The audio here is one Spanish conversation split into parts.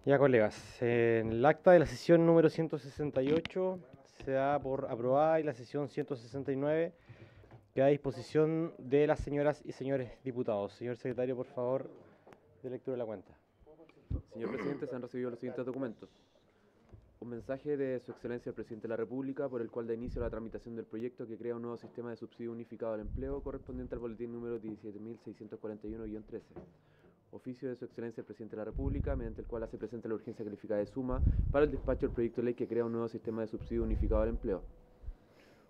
Ya, colegas, en el acta de la sesión número 168 se da por aprobada y la sesión 169 queda a disposición de las señoras y señores diputados. Señor secretario, por favor, de lectura de la cuenta. Señor presidente, se han recibido los siguientes documentos. Un mensaje de Su Excelencia el Presidente de la República por el cual da inicio a la tramitación del proyecto que crea un nuevo sistema de subsidio unificado al empleo correspondiente al boletín número 17.641-13. Oficio de Su Excelencia el Presidente de la República, mediante el cual hace presente la urgencia calificada de suma para el despacho del proyecto de ley que crea un nuevo sistema de subsidio unificado al empleo.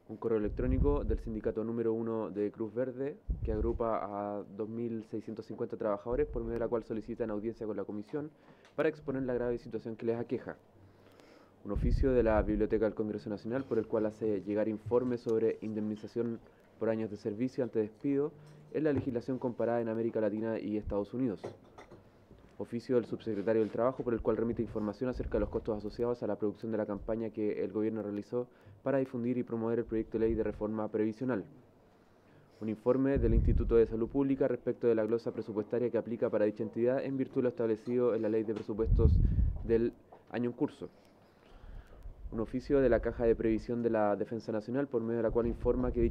Un correo electrónico del sindicato número 1 de Cruz Verde, que agrupa a 2.650 trabajadores, por medio de la cual solicitan audiencia con la comisión para exponer la grave situación que les aqueja. Un oficio de la Biblioteca del Congreso Nacional, por el cual hace llegar informes sobre indemnización por años de servicio ante despido en la legislación comparada en América Latina y Estados Unidos. Oficio del Subsecretario del Trabajo, por el cual remite información acerca de los costos asociados a la producción de la campaña que el gobierno realizó para difundir y promover el proyecto de ley de reforma previsional. Un informe del Instituto de Salud Pública respecto de la glosa presupuestaria que aplica para dicha entidad en virtud de lo establecido en la Ley de Presupuestos del año en curso. Un oficio de la Caja de Previsión de la Defensa Nacional, por medio de la cual informa que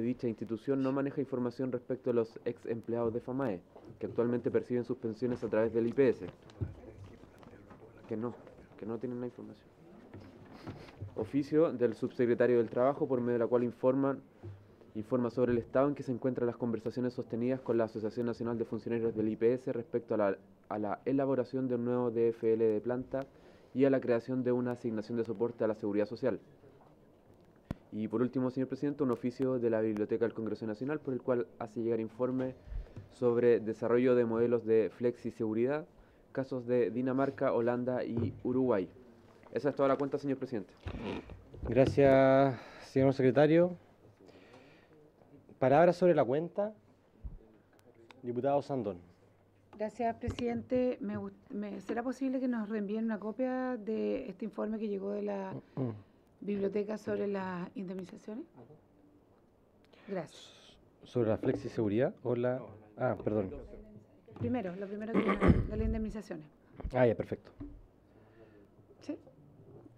dicha institución no maneja información respecto a los ex empleados de FAMAE, que actualmente perciben sus pensiones a través del IPS. Que no tienen la información. Oficio del Subsecretario del Trabajo, por medio de la cual informa sobre el estado en que se encuentran las conversaciones sostenidas con la Asociación Nacional de Funcionarios del IPS respecto a la elaboración de un nuevo DFL de planta y a la creación de una asignación de soporte a la seguridad social. Y por último, señor presidente, un oficio de la Biblioteca del Congreso Nacional, por el cual hace llegar informe sobre desarrollo de modelos de flexiseguridad, casos de Dinamarca, Holanda y Uruguay. Esa es toda la cuenta, señor presidente. Gracias, señor secretario. Palabras sobre la cuenta. Diputado Sandón. Gracias, presidente. ¿Será posible que nos reenvíen una copia de este informe que llegó de la biblioteca sobre las indemnizaciones? Gracias. ¿Sobre la flexiseguridad o la...? Ah, perdón. Lo primero que de las indemnizaciones. Ah, ya, perfecto. ¿Sí?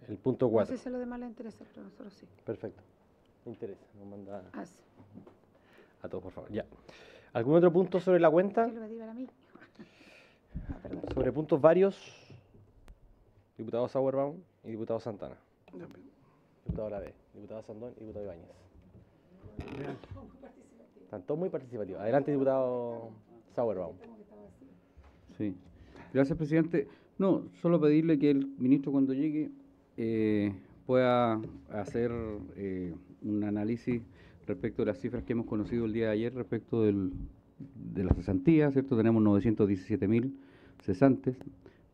El punto 4. No sé si a los demás les interesa, pero a nosotros sí. Perfecto. Me interesa. Nos manda Sí. a todos, por favor. Ya. ¿Algún otro punto sobre la cuenta? ¿Qué lo pedí para mí? Perdón. Sobre puntos varios, diputado Sauerbaum y diputado Santana. Diputado Lavey, diputado Sandón y diputado Ibáñez. Están todos muy participativos. Adelante, diputado Sauerbaum. Sí. Gracias, presidente. No, solo pedirle que el ministro cuando llegue pueda hacer un análisis respecto de las cifras que hemos conocido el día de ayer respecto de las cesantías, ¿cierto? Tenemos 917.000 cesantes,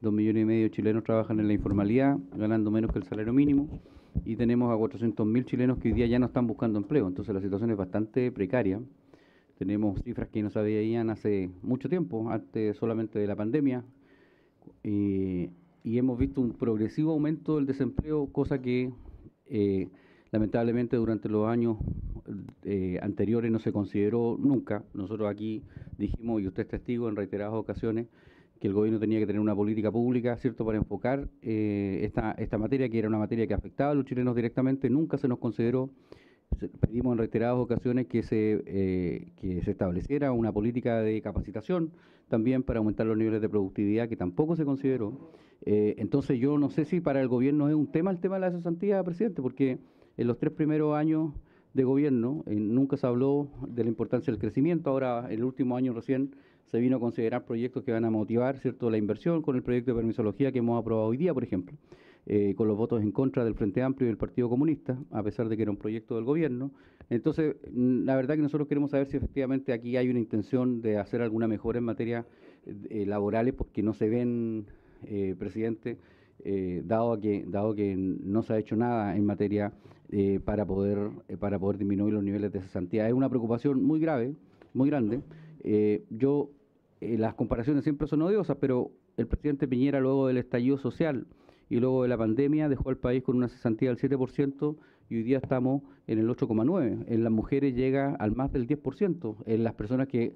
2,5 millones de chilenos trabajan en la informalidad, ganando menos que el salario mínimo, y tenemos a 400.000 chilenos que hoy día ya no están buscando empleo, entonces la situación es bastante precaria. Tenemos cifras que no se veían hace mucho tiempo, antes solamente de la pandemia, y hemos visto un progresivo aumento del desempleo, cosa que lamentablemente durante los años anteriores no se consideró nunca. Nosotros aquí dijimos, y usted es testigo en reiteradas ocasiones, que el gobierno tenía que tener una política pública, ¿cierto?, para enfocar esta materia, que era una materia que afectaba a los chilenos directamente. Nunca se nos consideró. Pedimos en reiteradas ocasiones que se estableciera una política de capacitación también para aumentar los niveles de productividad, que tampoco se consideró. Entonces yo no sé si para el gobierno es un tema el tema de la cesantía, presidente, porque en los 3 primeros años de gobierno nunca se habló de la importancia del crecimiento. Ahora, en el último año recién se vino a considerar proyectos que van a motivar, ¿cierto?, la inversión, con el proyecto de permisología que hemos aprobado hoy día, por ejemplo, con los votos en contra del Frente Amplio y del Partido Comunista, a pesar de que era un proyecto del gobierno. Entonces, la verdad que nosotros queremos saber si efectivamente aquí hay una intención de hacer alguna mejora en materia laborales, porque no se ven, presidente, dado que no se ha hecho nada en materia para poder disminuir los niveles de cesantía. Es una preocupación muy grave, muy grande. Las comparaciones siempre son odiosas, pero el presidente Piñera, luego del estallido social y luego de la pandemia dejó al país con una cesantía del 7% y hoy día estamos en el 8,9%. En las mujeres llega al más del 10%. En las personas que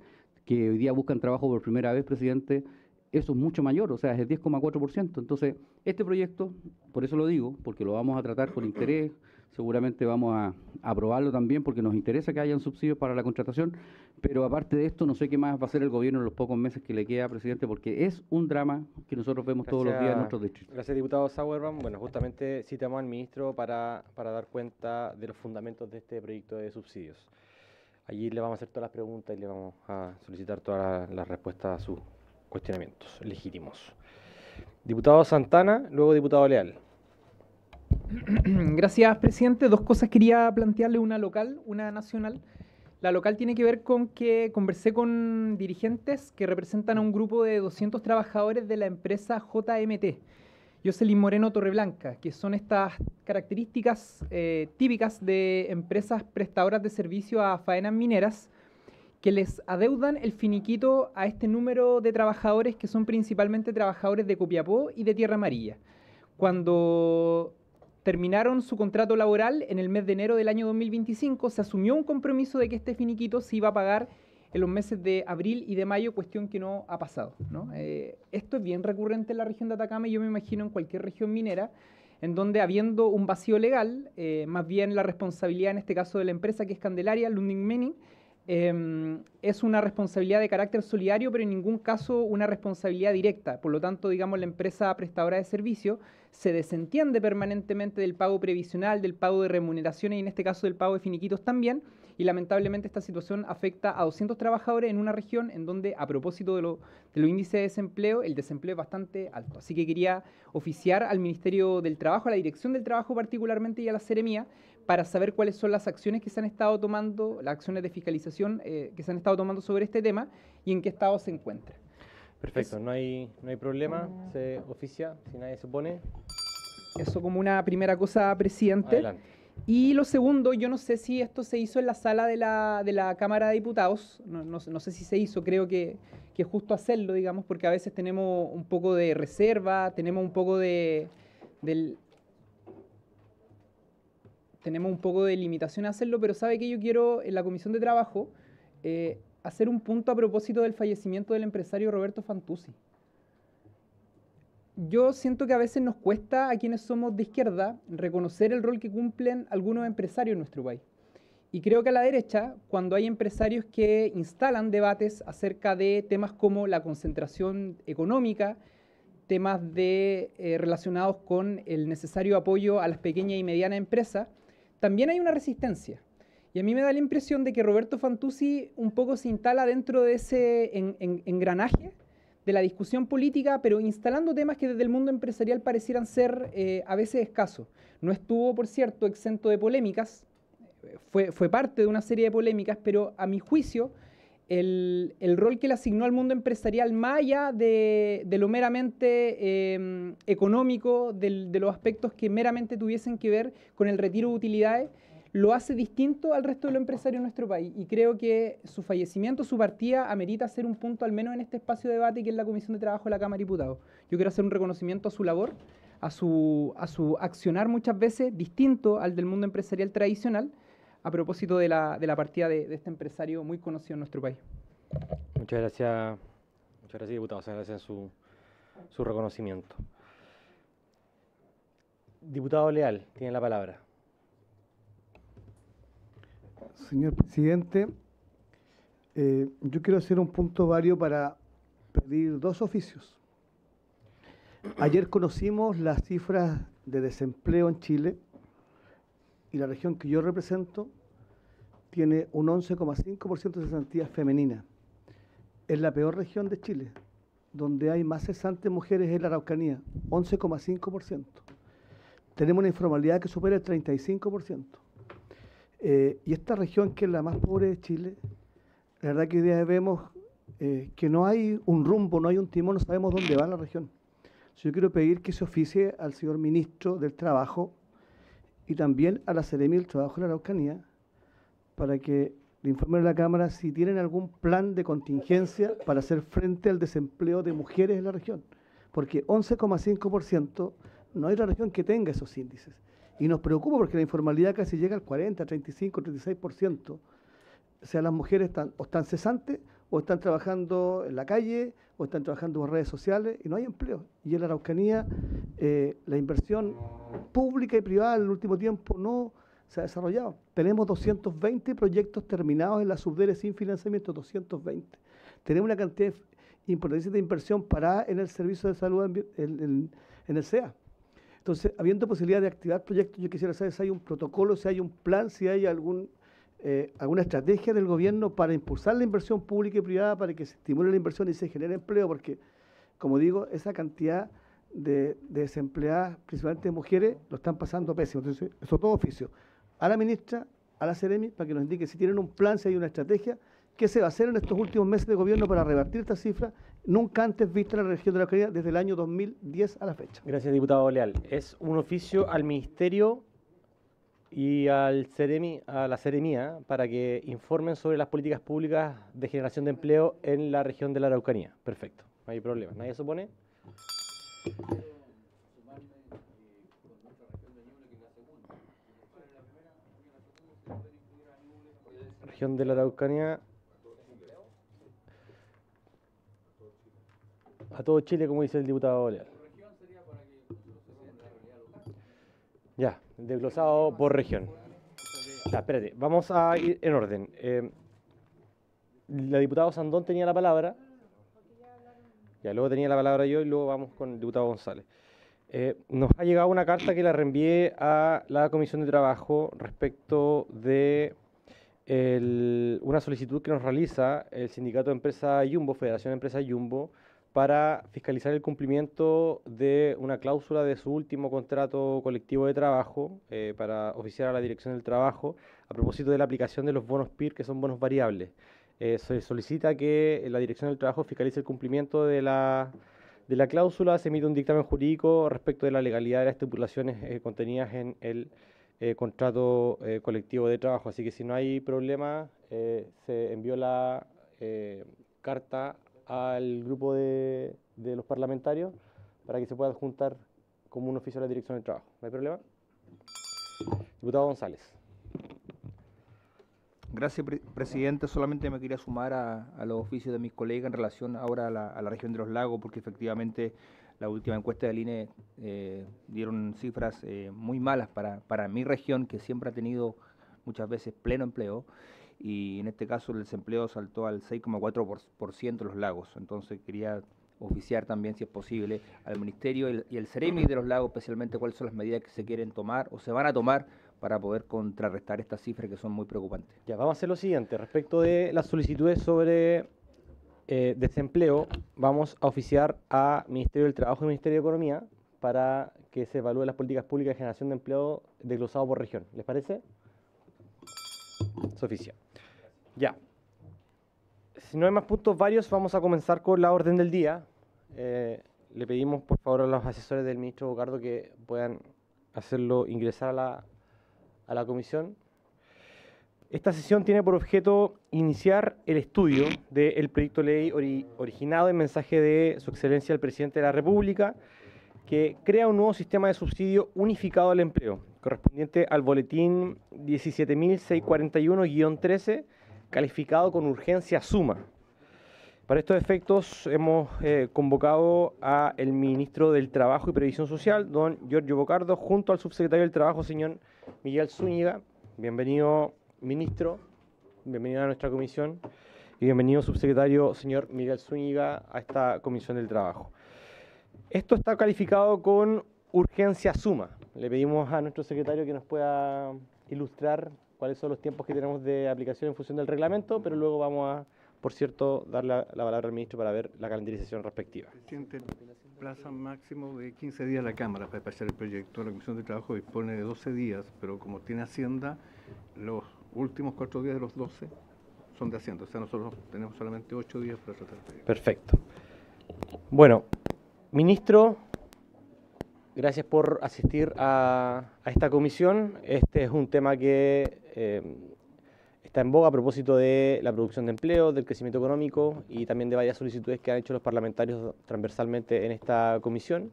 hoy día buscan trabajo por primera vez, presidente, eso es mucho mayor, o sea, es el 10,4%. Entonces, este proyecto, por eso lo digo, porque lo vamos a tratar con interés, seguramente vamos a aprobarlo también porque nos interesa que hayan subsidios para la contratación, pero aparte de esto, no sé qué más va a hacer el gobierno en los pocos meses que le queda, presidente, porque es un drama que nosotros vemos todos los días en nuestros distritos. Gracias, diputado Sauerman. Bueno, justamente citamos al ministro para dar cuenta de los fundamentos de este proyecto de subsidios. Allí le vamos a hacer todas las preguntas y le vamos a solicitar todas las respuestas a sus cuestionamientos legítimos. Diputado Santana, luego diputado Leal. Gracias, presidente. Dos cosas quería plantearle, una local, una nacional. La local tiene que ver con que conversé con dirigentes que representan a un grupo de 200 trabajadores de la empresa JMT, Jocelyn Moreno Torreblanca, que son estas características típicas de empresas prestadoras de servicio a faenas mineras que les adeudan el finiquito a este número de trabajadores que son principalmente trabajadores de Copiapó y de Tierra Amarilla. Cuando terminaron su contrato laboral en el mes de enero del año 2025, se asumió un compromiso de que este finiquito se iba a pagar en los meses de abril y de mayo, cuestión que no ha pasado, ¿no? Esto es bien recurrente en la región de Atacama y yo me imagino en cualquier región minera, en donde habiendo un vacío legal, más bien la responsabilidad en este caso de la empresa que es Candelaria, Lundin Mining, es una responsabilidad de carácter solidario, pero en ningún caso una responsabilidad directa. Por lo tanto, digamos, la empresa prestadora de servicio se desentiende permanentemente del pago previsional, del pago de remuneraciones y en este caso del pago de finiquitos también. Y lamentablemente esta situación afecta a 200 trabajadores en una región en donde, a propósito de los índices de desempleo, el desempleo es bastante alto. Así que quería oficiar al Ministerio del Trabajo, a la Dirección del Trabajo particularmente y a la Seremía, para saber cuáles son las acciones que se han estado tomando, las acciones de fiscalización que se han estado tomando sobre este tema y en qué estado se encuentra. Perfecto, no hay problema, se oficia, si nadie se opone. Eso como una primera cosa, presidente. Adelante. Y lo segundo, yo no sé si esto se hizo en la sala de la Cámara de Diputados, no sé si se hizo, creo que es justo hacerlo, digamos, porque a veces tenemos un poco de reserva, tenemos un poco de limitación a hacerlo, pero sabe que yo quiero en la Comisión de Trabajo hacer un punto a propósito del fallecimiento del empresario Roberto Fantuzzi. Yo siento que a veces nos cuesta a quienes somos de izquierda reconocer el rol que cumplen algunos empresarios en nuestro país. Y creo que a la derecha, cuando hay empresarios que instalan debates acerca de temas como la concentración económica, temas relacionados con el necesario apoyo a las pequeñas y medianas empresas, también hay una resistencia. Y a mí me da la impresión de que Roberto Fantuzzi un poco se instala dentro de ese engranaje de la discusión política, pero instalando temas que desde el mundo empresarial parecieran ser a veces escasos. No estuvo, por cierto, exento de polémicas, fue parte de una serie de polémicas, pero a mi juicio el rol que le asignó al mundo empresarial, más allá de lo meramente económico, de los aspectos que meramente tuviesen que ver con el retiro de utilidades, lo hace distinto al resto de los empresarios en nuestro país. Y creo que su fallecimiento, su partida, amerita ser un punto, al menos en este espacio de debate que es la Comisión de Trabajo de la Cámara de Diputados. Yo quiero hacer un reconocimiento a su labor, a su accionar muchas veces distinto al del mundo empresarial tradicional, a propósito de la partida de este empresario muy conocido en nuestro país. Muchas gracias, diputado. Se agradece su reconocimiento. Diputado Leal, tiene la palabra. Señor presidente, yo quiero hacer un punto vario para pedir dos oficios. Ayer conocimos las cifras de desempleo en Chile y la región que yo represento tiene un 11,5% de cesantía femenina. Es la peor región de Chile, donde hay más cesantes mujeres en la Araucanía, 11,5%. Tenemos una informalidad que supera el 35%. Y esta región, que es la más pobre de Chile, la verdad que hoy día vemos que no hay un rumbo, no hay un timón, no sabemos dónde va la región. Yo quiero pedir que se oficie al señor ministro del Trabajo y también a la Seremi del Trabajo de la Araucanía para que le informen a la Cámara si tienen algún plan de contingencia para hacer frente al desempleo de mujeres en la región. Porque 11,5% no hay otra región que tenga esos índices. Y nos preocupa porque la informalidad casi llega al 40, 35, 36%. O sea, las mujeres están cesantes, o están trabajando en la calle, o están trabajando en redes sociales, y no hay empleo. Y en la Araucanía, la inversión pública y privada en el último tiempo no se ha desarrollado. Tenemos 220 proyectos terminados en la Subdere sin financiamiento, 220. Tenemos una cantidad importante de inversión parada en el servicio de salud en el SEA. Entonces, habiendo posibilidad de activar proyectos, yo quisiera saber si hay un protocolo, si hay un plan, si hay alguna estrategia del gobierno para impulsar la inversión pública y privada para que se estimule la inversión y se genere empleo, porque, como digo, esa cantidad de desempleadas, principalmente mujeres, lo están pasando pésimo. Entonces, eso todo oficio. A la ministra, a la Seremi, para que nos indique si tienen un plan, si hay una estrategia, qué se va a hacer en estos últimos meses de gobierno para revertir esta cifra nunca antes vista en la región de la Araucanía desde el año 2010 a la fecha. Gracias, diputado Leal. Es un oficio al Ministerio y al Seremi, a la Seremía para que informen sobre las políticas públicas de generación de empleo en la región de la Araucanía. Perfecto, no hay problema. ¿Nadie se opone? Región de la Araucanía. A todo Chile, como dice el diputado Leal. Ya, desglosado por región. Ya, espérate, vamos a ir en orden. La diputada Sandón tenía la palabra. Ya, luego tenía la palabra yo y luego vamos con el diputado González. Nos ha llegado una carta que la reenvié a la Comisión de Trabajo respecto de una solicitud que nos realiza el Sindicato de Empresa Jumbo, Federación de Empresas Jumbo, para fiscalizar el cumplimiento de una cláusula de su último contrato colectivo de trabajo para oficiar a la Dirección del Trabajo a propósito de la aplicación de los bonos PIR, que son bonos variables. Se solicita que la Dirección del Trabajo fiscalice el cumplimiento de la cláusula, se emite un dictamen jurídico respecto de la legalidad de las estipulaciones contenidas en el contrato colectivo de trabajo. Así que si no hay problema, se envió la carta al grupo de los parlamentarios para que se pueda adjuntar como un oficio a la Dirección del Trabajo. ¿No hay problema? Diputado González. Gracias, presidente. Solamente me quería sumar a los oficios de mis colegas en relación ahora a la región de los lagos, porque efectivamente la última encuesta del INE dieron cifras muy malas para mi región, que siempre ha tenido muchas veces pleno empleo. Y en este caso el desempleo saltó al 6,4% de los lagos. Entonces quería oficiar también, si es posible, al Ministerio y el Ceremi de los lagos, especialmente cuáles son las medidas que se quieren tomar o se van a tomar para poder contrarrestar estas cifras que son muy preocupantes. Ya, vamos a hacer lo siguiente. Respecto de las solicitudes sobre desempleo, vamos a oficiar a Ministerio del Trabajo y Ministerio de Economía para que se evalúen las políticas públicas de generación de empleo desglosado por región. ¿Les parece? Se oficia. Ya. Si no hay más puntos varios, vamos a comenzar con la orden del día. Le pedimos, por favor, a los asesores del ministro Bocardo que puedan hacerlo ingresar a la comisión. Esta sesión tiene por objeto iniciar el estudio del proyecto de ley originado en mensaje de Su Excelencia el Presidente de la República, que crea un nuevo sistema de subsidio unificado al empleo, correspondiente al boletín 17.641-13, calificado con urgencia suma. Para estos efectos hemos convocado al ministro del Trabajo y Previsión Social, don Giorgio Bocardo, junto al subsecretario del Trabajo, señor Miguel Zúñiga. Bienvenido, ministro, bienvenido a nuestra comisión y bienvenido, subsecretario, señor Miguel Zúñiga, a esta comisión del trabajo. Esto está calificado con urgencia suma. Le pedimos a nuestro secretario que nos pueda ilustrar cuáles son los tiempos que tenemos de aplicación en función del reglamento, pero luego vamos a, por cierto, dar la palabra al ministro para ver la calendarización respectiva. Presidente, plazo máximo de 15 días la Cámara para despachar el proyecto. La Comisión de Trabajo dispone de 12 días, pero como tiene Hacienda, los últimos 4 días de los 12 son de Hacienda. O sea, nosotros tenemos solamente 8 días para tratar el proyecto. Perfecto. Bueno, ministro, gracias por asistir a esta comisión. Este es un tema que está en boga a propósito de la producción de empleo, del crecimiento económico y también de varias solicitudes que han hecho los parlamentarios transversalmente en esta comisión.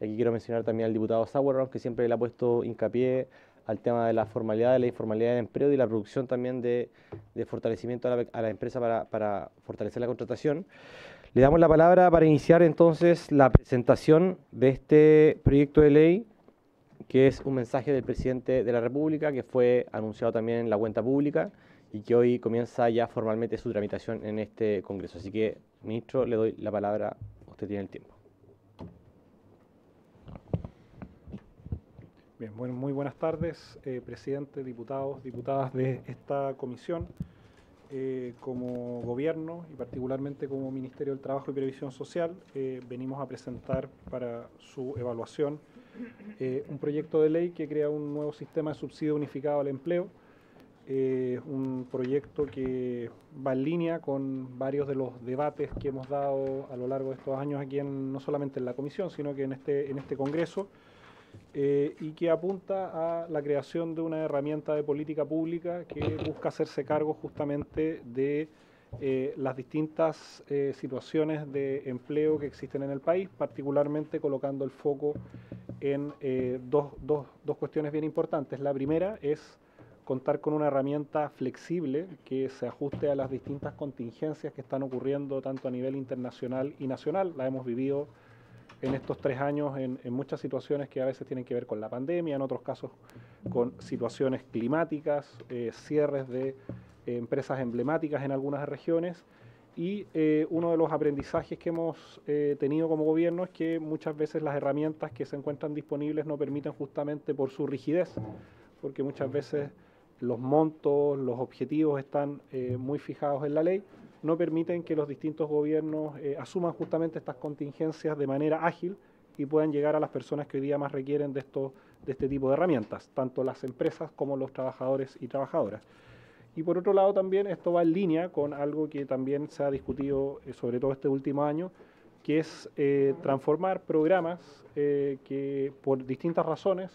Aquí quiero mencionar también al diputado Sauerland, que siempre le ha puesto hincapié al tema de la formalidad, de la informalidad del empleo y la producción también de fortalecimiento a la empresa para fortalecer la contratación. Le damos la palabra para iniciar entonces la presentación de este proyecto de ley, que es un mensaje del presidente de la República, que fue anunciado también en la cuenta pública y que hoy comienza ya formalmente su tramitación en este Congreso. Así que, ministro, le doy la palabra, usted tiene el tiempo. Bien, bueno, muy buenas tardes, presidente, diputados, diputadas de esta comisión. Como gobierno y particularmente como Ministerio del Trabajo y Previsión Social, venimos a presentar para su evaluación un proyecto de ley que crea un nuevo sistema de subsidio unificado al empleo, un proyecto que va en línea con varios de los debates que hemos dado a lo largo de estos años aquí, no solamente en la comisión, sino que en este Congreso, y que apunta a la creación de una herramienta de política pública que busca hacerse cargo justamente de las distintas situaciones de empleo que existen en el país, particularmente colocando el foco en dos cuestiones bien importantes. La primera es contar con una herramienta flexible que se ajuste a las distintas contingencias que están ocurriendo tanto a nivel internacional y nacional. La hemos vivido en estos 3 años en muchas situaciones que a veces tienen que ver con la pandemia, en otros casos con situaciones climáticas, cierres de empresas emblemáticas en algunas regiones, y uno de los aprendizajes que hemos tenido como gobierno es que muchas veces las herramientas que se encuentran disponibles no permiten, justamente por su rigidez, porque muchas veces los montos, los objetivos están muy fijados en la ley, no permiten que los distintos gobiernos asuman justamente estas contingencias de manera ágil y puedan llegar a las personas que hoy día más requieren de este tipo de herramientas, tanto las empresas como los trabajadores y trabajadoras. Y por otro lado también esto va en línea con algo que también se ha discutido sobre todo este último año, que es transformar programas que por distintas razones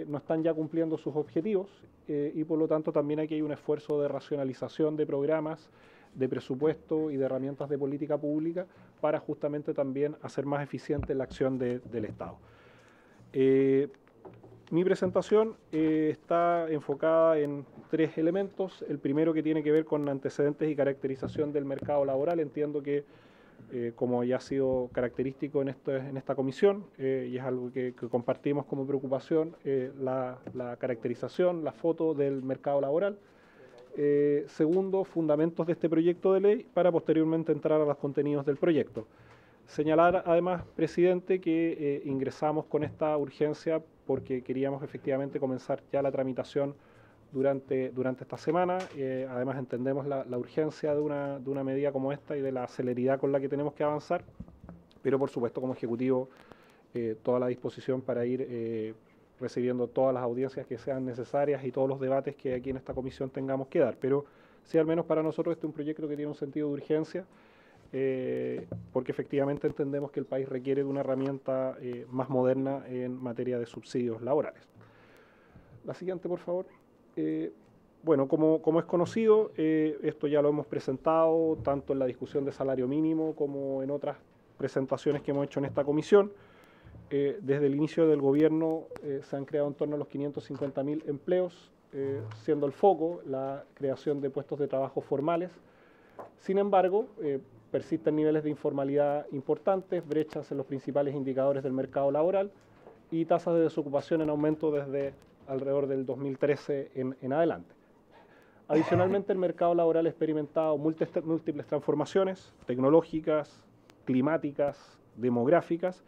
no están ya cumpliendo sus objetivos, y por lo tanto también aquí hay un esfuerzo de racionalización de programas, de presupuesto y de herramientas de política pública para justamente también hacer más eficiente la acción del Estado. Mi presentación está enfocada en 3 elementos. El primero, que tiene que ver con antecedentes y caracterización del mercado laboral. Entiendo que, como ya ha sido característico en esta comisión, y es algo que compartimos como preocupación, la caracterización, la foto del mercado laboral. Segundo, fundamentos de este proyecto de ley, para posteriormente entrar a los contenidos del proyecto. Señalar además, presidente, que ingresamos con esta urgencia porque queríamos efectivamente comenzar ya la tramitación durante esta semana. Además entendemos la urgencia de una medida como esta y de la celeridad con la que tenemos que avanzar, pero por supuesto como Ejecutivo toda la disposición para ir recibiendo todas las audiencias que sean necesarias y todos los debates que aquí en esta comisión tengamos que dar. Pero sí, al menos para nosotros este es un proyecto que tiene un sentido de urgencia, porque efectivamente entendemos que el país requiere de una herramienta más moderna en materia de subsidios laborales. La siguiente, por favor. Bueno, como es conocido, esto ya lo hemos presentado tanto en la discusión de salario mínimo como en otras presentaciones que hemos hecho en esta comisión. Desde el inicio del gobierno se han creado en torno a los 550.000 empleos, siendo el foco la creación de puestos de trabajo formales. Sin embargo, persisten niveles de informalidad importantes, brechas en los principales indicadores del mercado laboral y tasas de desocupación en aumento desde alrededor del 2013 en adelante. Adicionalmente, el mercado laboral ha experimentado múltiples transformaciones tecnológicas, climáticas, demográficas,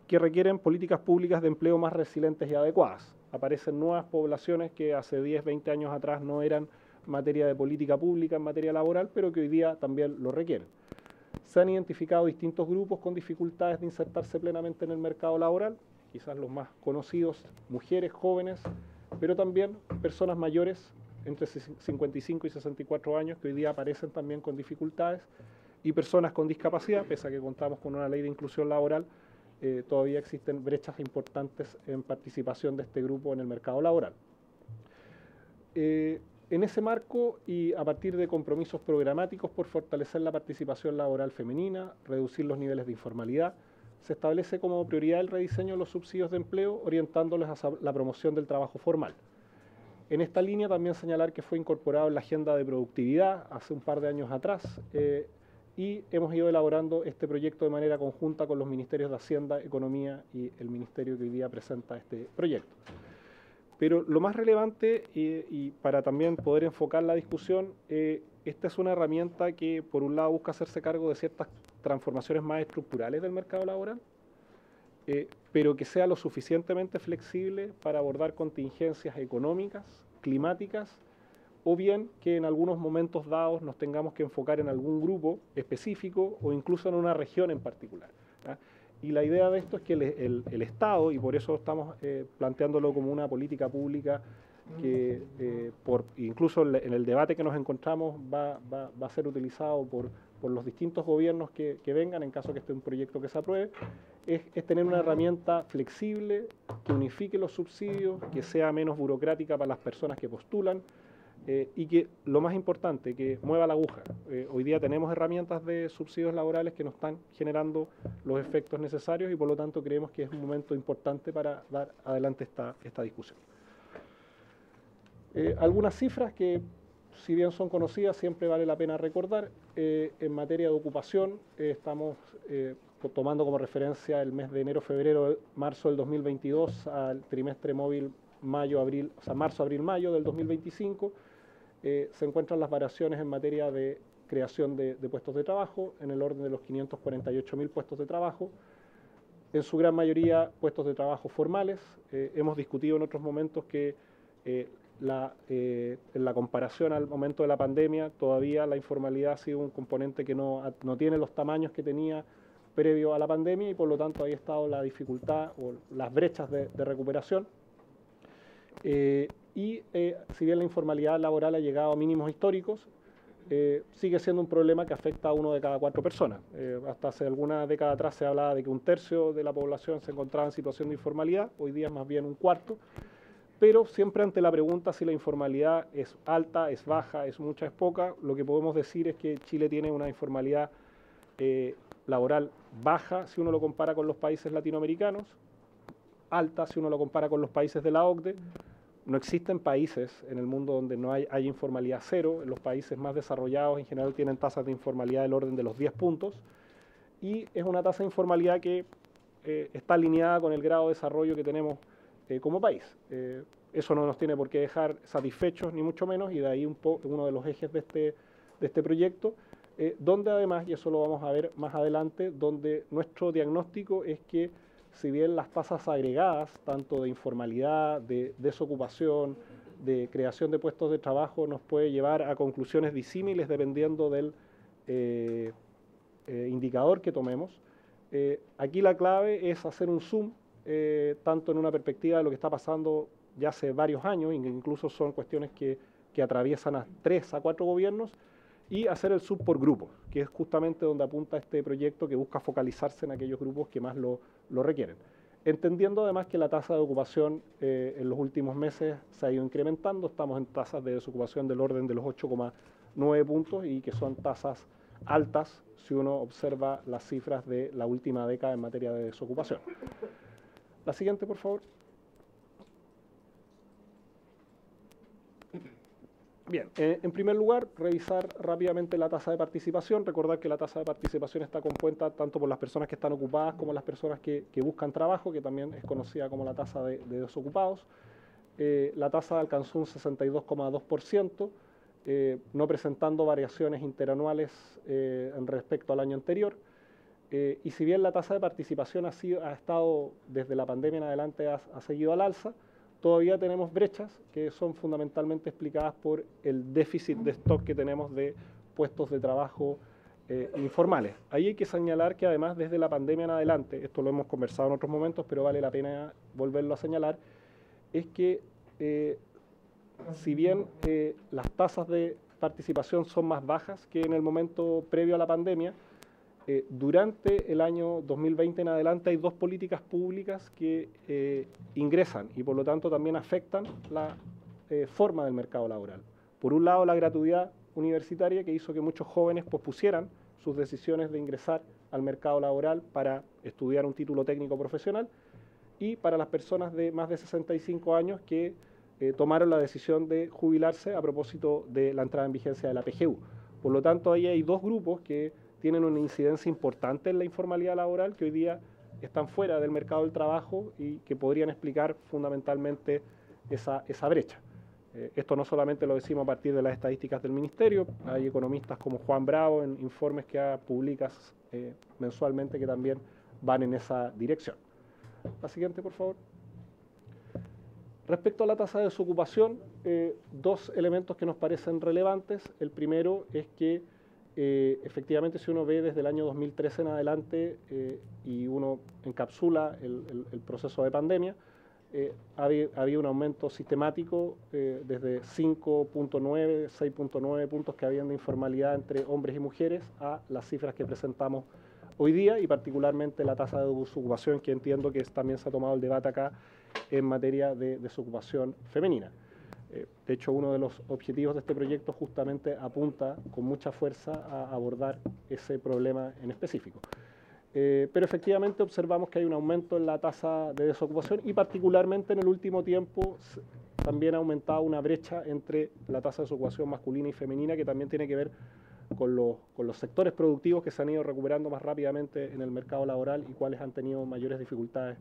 que requieren políticas públicas de empleo más resilientes y adecuadas. Aparecen nuevas poblaciones que hace 10, 20 años atrás no eran materia de política pública en materia laboral, pero que hoy día también lo requieren. Se han identificado distintos grupos con dificultades de insertarse plenamente en el mercado laboral, quizás los más conocidos, mujeres, jóvenes, pero también personas mayores entre 55 y 64 años que hoy día aparecen también con dificultades, y personas con discapacidad, pese a que contamos con una ley de inclusión laboral, todavía existen brechas importantes en participación de este grupo en el mercado laboral. En ese marco y a partir de compromisos programáticos por fortalecer la participación laboral femenina, reducir los niveles de informalidad, se establece como prioridad el rediseño de los subsidios de empleo, orientándolos hacia la promoción del trabajo formal. En esta línea también señalar que fue incorporado en la agenda de productividad hace un par de años atrás y hemos ido elaborando este proyecto de manera conjunta con los ministerios de Hacienda, Economía y el ministerio que hoy día presenta este proyecto. Pero lo más relevante y para también poder enfocar la discusión, esta es una herramienta que por un lado busca hacerse cargo de ciertas transformaciones más estructurales del mercado laboral, pero que sea lo suficientemente flexible para abordar contingencias económicas, climáticas, o bien que en algunos momentos dados nos tengamos que enfocar en algún grupo específico o incluso en una región en particular, ¿ya? Y la idea de esto es que el Estado, y por eso estamos planteándolo como una política pública que incluso en el debate que nos encontramos va a ser utilizado por los distintos gobiernos que vengan, en caso que esté un proyecto que se apruebe, es tener una herramienta flexible, que unifique los subsidios, que sea menos burocrática para las personas que postulan, y que, lo más importante, que mueva la aguja. Hoy día tenemos herramientas de subsidios laborales que nos están generando los efectos necesarios y por lo tanto creemos que es un momento importante para dar adelante esta discusión. Algunas cifras que, si bien son conocidas, siempre vale la pena recordar. En materia de ocupación, estamos tomando como referencia el mes de enero, febrero, marzo del 2022 al trimestre móvil mayo-abril, o sea, marzo-abril-mayo del 2025. Se encuentran las variaciones en materia de creación de puestos de trabajo, en el orden de los 548.000 puestos de trabajo, en su gran mayoría puestos de trabajo formales. Hemos discutido en otros momentos que en la comparación al momento de la pandemia, todavía la informalidad ha sido un componente que no tiene los tamaños que tenía previo a la pandemia y por lo tanto ahí ha estado la dificultad o las brechas de recuperación. Si bien la informalidad laboral ha llegado a mínimos históricos, sigue siendo un problema que afecta a 1 de cada 4 personas. Hasta hace alguna década atrás se hablaba de que 1/3 de la población se encontraba en situación de informalidad, hoy día es más bien 1/4, pero siempre ante la pregunta si la informalidad es alta, es baja, es mucha, es poca, lo que podemos decir es que Chile tiene una informalidad laboral baja si uno lo compara con los países latinoamericanos, alta si uno lo compara con los países de la OCDE. No existen países en el mundo donde no hay informalidad cero. Los países más desarrollados en general tienen tasas de informalidad del orden de los 10 puntos y es una tasa de informalidad que está alineada con el grado de desarrollo que tenemos como país. Eso no nos tiene por qué dejar satisfechos ni mucho menos y de ahí uno de los ejes de este proyecto, donde además, y eso lo vamos a ver más adelante, donde nuestro diagnóstico es que si bien las tasas agregadas, tanto de informalidad, de desocupación, de creación de puestos de trabajo, nos puede llevar a conclusiones disímiles dependiendo del indicador que tomemos. Aquí la clave es hacer un zoom, tanto en una perspectiva de lo que está pasando ya hace varios años, incluso son cuestiones que atraviesan a 3 a 4 gobiernos, y hacer el zoom por grupos, que es justamente donde apunta este proyecto que busca focalizarse en aquellos grupos que más lo requieren. Entendiendo además que la tasa de ocupación en los últimos meses se ha ido incrementando, estamos en tasas de desocupación del orden de los 8,9 puntos y que son tasas altas si uno observa las cifras de la última década en materia de desocupación. La siguiente, por favor. Bien, en primer lugar, revisar rápidamente la tasa de participación. Recordar que la tasa de participación está compuesta tanto por las personas que están ocupadas como las personas que buscan trabajo, que también es conocida como la tasa de desocupados. La tasa alcanzó un 62,2%, no presentando variaciones interanuales en respecto al año anterior. Y si bien la tasa de participación ha estado desde la pandemia en adelante, ha seguido al alza, todavía tenemos brechas que son fundamentalmente explicadas por el déficit de stock que tenemos de puestos de trabajo informales. Ahí hay que señalar que además desde la pandemia en adelante, esto lo hemos conversado en otros momentos, pero vale la pena volverlo a señalar, es que si bien las tasas de participación son más bajas que en el momento previo a la pandemia, durante el año 2020 en adelante hay 2 políticas públicas que ingresan y por lo tanto también afectan la forma del mercado laboral. Por un lado, la gratuidad universitaria que hizo que muchos jóvenes pospusieran sus decisiones de ingresar al mercado laboral para estudiar un título técnico profesional, y para las personas de más de 65 años que tomaron la decisión de jubilarse a propósito de la entrada en vigencia de la PGU. Por lo tanto, ahí hay dos grupos que tienen una incidencia importante en la informalidad laboral, que hoy día están fuera del mercado del trabajo y que podrían explicar fundamentalmente esa brecha. Esto no solamente lo decimos a partir de las estadísticas del Ministerio, hay economistas como Juan Bravo en informes que publica mensualmente que también van en esa dirección. La siguiente, por favor. Respecto a la tasa de desocupación, dos elementos que nos parecen relevantes. El primero es que efectivamente, si uno ve desde el año 2013 en adelante y uno encapsula el proceso de pandemia, había un aumento sistemático desde 5.9, 6.9 puntos que habían de informalidad entre hombres y mujeres a las cifras que presentamos hoy día, y particularmente la tasa de desocupación, que entiendo que también se ha tomado el debate acá en materia de desocupación femenina. De hecho, uno de los objetivos de este proyecto justamente apunta con mucha fuerza a abordar ese problema en específico. Pero efectivamente observamos que hay un aumento en la tasa de desocupación, y particularmente en el último tiempo también ha aumentado una brecha entre la tasa de desocupación masculina y femenina, que también tiene que ver con los sectores productivos que se han ido recuperando más rápidamente en el mercado laboral y cuáles han tenido mayores dificultades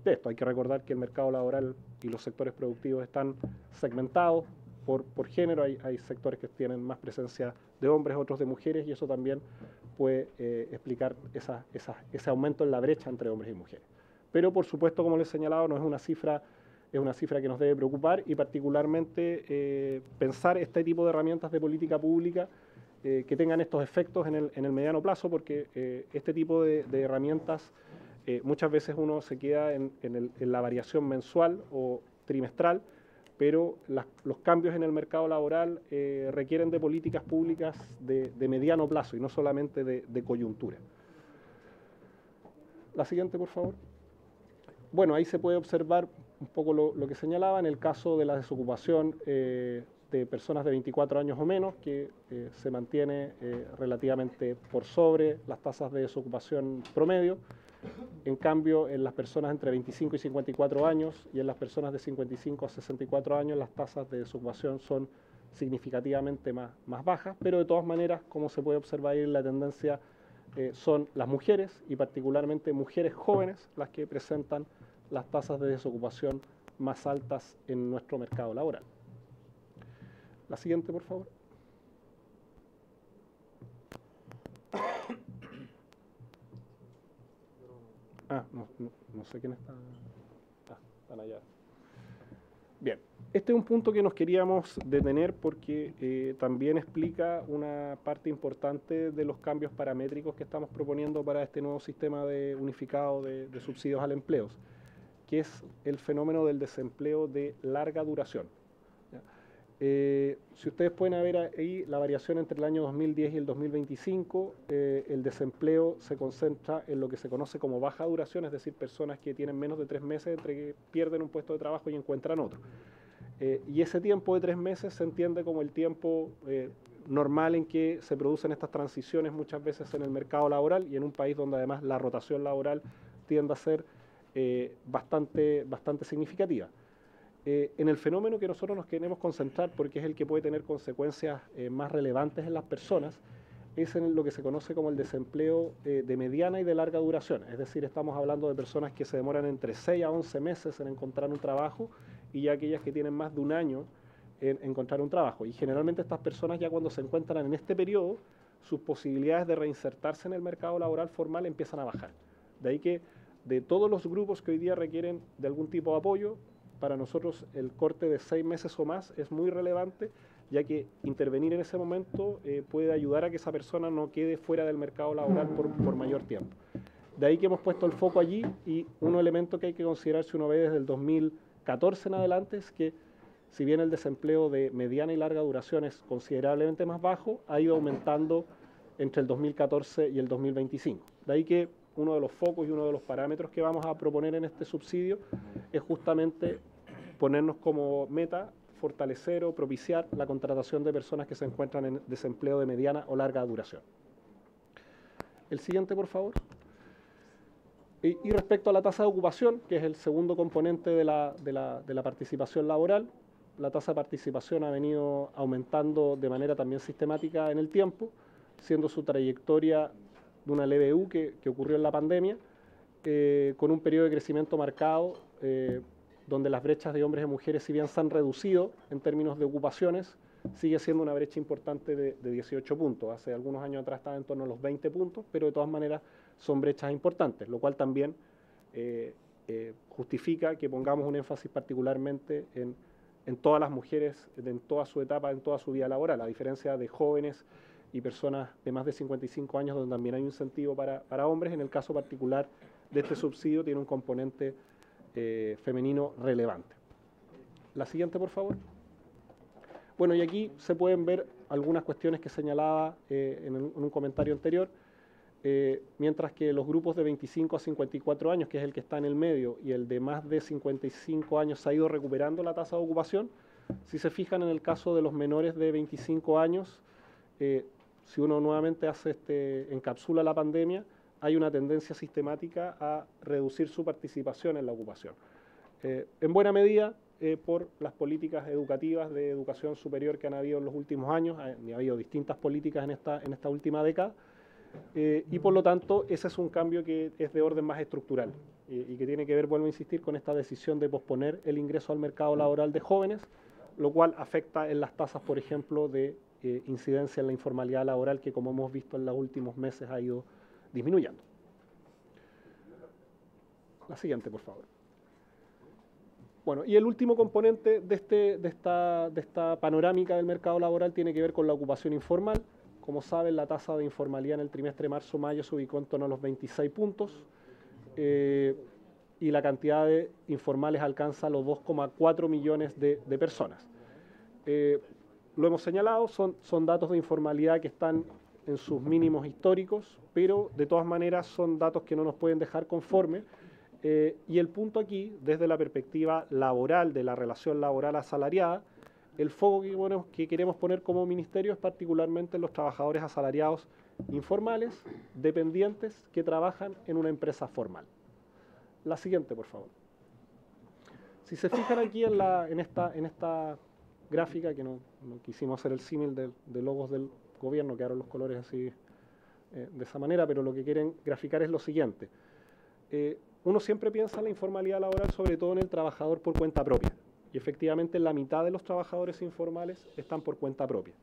de esto. Hay que recordar que el mercado laboral y los sectores productivos están segmentados por género. Hay sectores que tienen más presencia de hombres, otros de mujeres, y eso también puede explicar ese aumento en la brecha entre hombres y mujeres. Pero, por supuesto, como les he señalado, no es una cifra, es una cifra que nos debe preocupar, y particularmente pensar este tipo de herramientas de política pública que tengan estos efectos en el mediano plazo, porque este tipo de herramientas muchas veces uno se queda en la variación mensual o trimestral, pero los cambios en el mercado laboral requieren de políticas públicas de mediano plazo y no solamente de coyuntura. La siguiente, por favor. Bueno, ahí se puede observar un poco lo que señalaba en el caso de la desocupación de personas de 24 años o menos, que se mantiene relativamente por sobre las tasas de desocupación promedio. En cambio, en las personas entre 25 y 54 años y en las personas de 55 a 64 años, las tasas de desocupación son significativamente más bajas, pero de todas maneras, como se puede observar ahí, la tendencia son las mujeres, y particularmente mujeres jóvenes, las que presentan las tasas de desocupación más altas en nuestro mercado laboral. La siguiente, por favor. No sé quién está. Están allá. Bien, este es un punto que nos queríamos detener porque también explica una parte importante de los cambios paramétricos que estamos proponiendo para este nuevo sistema unificado de subsidios al empleo, que es el fenómeno del desempleo de larga duración. Si ustedes pueden ver ahí la variación entre el año 2010 y el 2025, el desempleo se concentra en lo que se conoce como baja duración, es decir, personas que tienen menos de 3 meses entre que pierden un puesto de trabajo y encuentran otro. Y ese tiempo de 3 meses se entiende como el tiempo normal en que se producen estas transiciones muchas veces en el mercado laboral, y en un país donde además la rotación laboral tiende a ser bastante significativa. En el fenómeno que nosotros nos queremos concentrar, porque es el que puede tener consecuencias más relevantes en las personas, es en lo que se conoce como el desempleo de mediana y de larga duración. Es decir, estamos hablando de personas que se demoran entre 6 a 11 meses en encontrar un trabajo, y ya aquellas que tienen más de un año en encontrar un trabajo. Y generalmente estas personas, ya cuando se encuentran en este periodo, sus posibilidades de reinsertarse en el mercado laboral formal empiezan a bajar. De ahí que de todos los grupos que hoy día requieren de algún tipo de apoyo, para nosotros el corte de 6 meses o más es muy relevante, ya que intervenir en ese momento puede ayudar a que esa persona no quede fuera del mercado laboral por mayor tiempo. De ahí que hemos puesto el foco allí, y un elemento que hay que considerar si uno ve desde el 2014 en adelante es que, si bien el desempleo de mediana y larga duración es considerablemente más bajo, ha ido aumentando entre el 2014 y el 2025. De ahí que uno de los focos y uno de los parámetros que vamos a proponer en este subsidio es justamente ponernos como meta fortalecer o propiciar la contratación de personas que se encuentran en desempleo de mediana o larga duración. El siguiente, por favor. Y respecto a la tasa de ocupación, que es el segundo componente de la participación laboral, la tasa de participación ha venido aumentando de manera también sistemática en el tiempo, siendo su trayectoria de una leve U que ocurrió en la pandemia, con un periodo de crecimiento marcado, donde las brechas de hombres y mujeres, si bien se han reducido en términos de ocupaciones, sigue siendo una brecha importante de 18 puntos. Hace algunos años atrás estaba en torno a los 20 puntos, pero de todas maneras son brechas importantes, lo cual también justifica que pongamos un énfasis particularmente en todas las mujeres, en toda su etapa, en toda su vida laboral, a diferencia de jóvenes y personas de más de 55 años, donde también hay un incentivo para hombres. En el caso particular de este subsidio tiene un componente femenino relevante. La siguiente, por favor. Bueno, y aquí se pueden ver algunas cuestiones que señalaba en un comentario anterior. Mientras que los grupos de 25 a 54 años, que es el que está en el medio, y el de más de 55 años se ha ido recuperando la tasa de ocupación. Si se fijan en el caso de los menores de 25 años, si uno nuevamente encapsula la pandemia, hay una tendencia sistemática a reducir su participación en la ocupación. En buena medida por las políticas educativas de educación superior que han habido en los últimos años, ha habido distintas políticas en esta última década, y por lo tanto ese es un cambio que es de orden más estructural y que tiene que ver, vuelvo a insistir, con esta decisión de posponer el ingreso al mercado laboral de jóvenes, lo cual afecta en las tasas, por ejemplo, de incidencia en la informalidad laboral, que como hemos visto en los últimos meses ha ido disminuyendo. La siguiente, por favor. Bueno, y el último componente de esta panorámica del mercado laboral tiene que ver con la ocupación informal. Como saben, la tasa de informalidad en el trimestre marzo-mayo se ubicó en torno a los 26 puntos y la cantidad de informales alcanza los 2,4 millones de personas. Lo hemos señalado, son datos de informalidad que están en sus mínimos históricos, pero de todas maneras son datos que no nos pueden dejar conformes. Y el punto aquí, desde la perspectiva laboral, de la relación laboral asalariada, el foco que queremos poner como ministerio es particularmente en los trabajadores asalariados informales, dependientes, que trabajan en una empresa formal. La siguiente, por favor. Si se fijan aquí en esta gráfica, que no quisimos hacer el símil de logos del gobierno, quedaron los colores así de esa manera, pero lo que quieren graficar es lo siguiente. Uno siempre piensa en la informalidad laboral, sobre todo en el trabajador por cuenta propia. Y efectivamente la mitad de los trabajadores informales están por cuenta propia.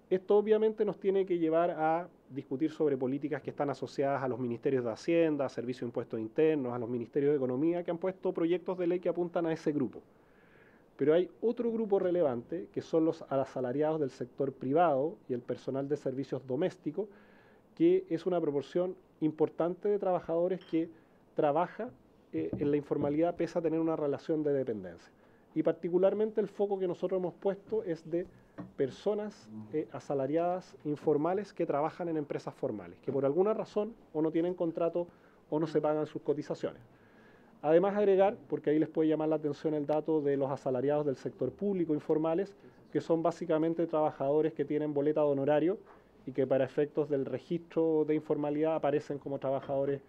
Esto obviamente nos tiene que llevar a discutir sobre políticas que están asociadas a los ministerios de Hacienda, a Servicios de Impuestos Internos, a los ministerios de Economía, que han puesto proyectos de ley que apuntan a ese grupo. Pero hay otro grupo relevante, que son los asalariados del sector privado y el personal de servicios domésticos, que es una proporción importante de trabajadores que trabaja en la informalidad pese a tener una relación de dependencia. Y particularmente el foco que nosotros hemos puesto es de personas asalariadas informales que trabajan en empresas formales, que por alguna razón o no tienen contrato o no se pagan sus cotizaciones. Además agregar, porque ahí les puede llamar la atención el dato de los asalariados del sector público informales, que son básicamente trabajadores que tienen boleta de honorario y que para efectos del registro de informalidad aparecen como trabajadores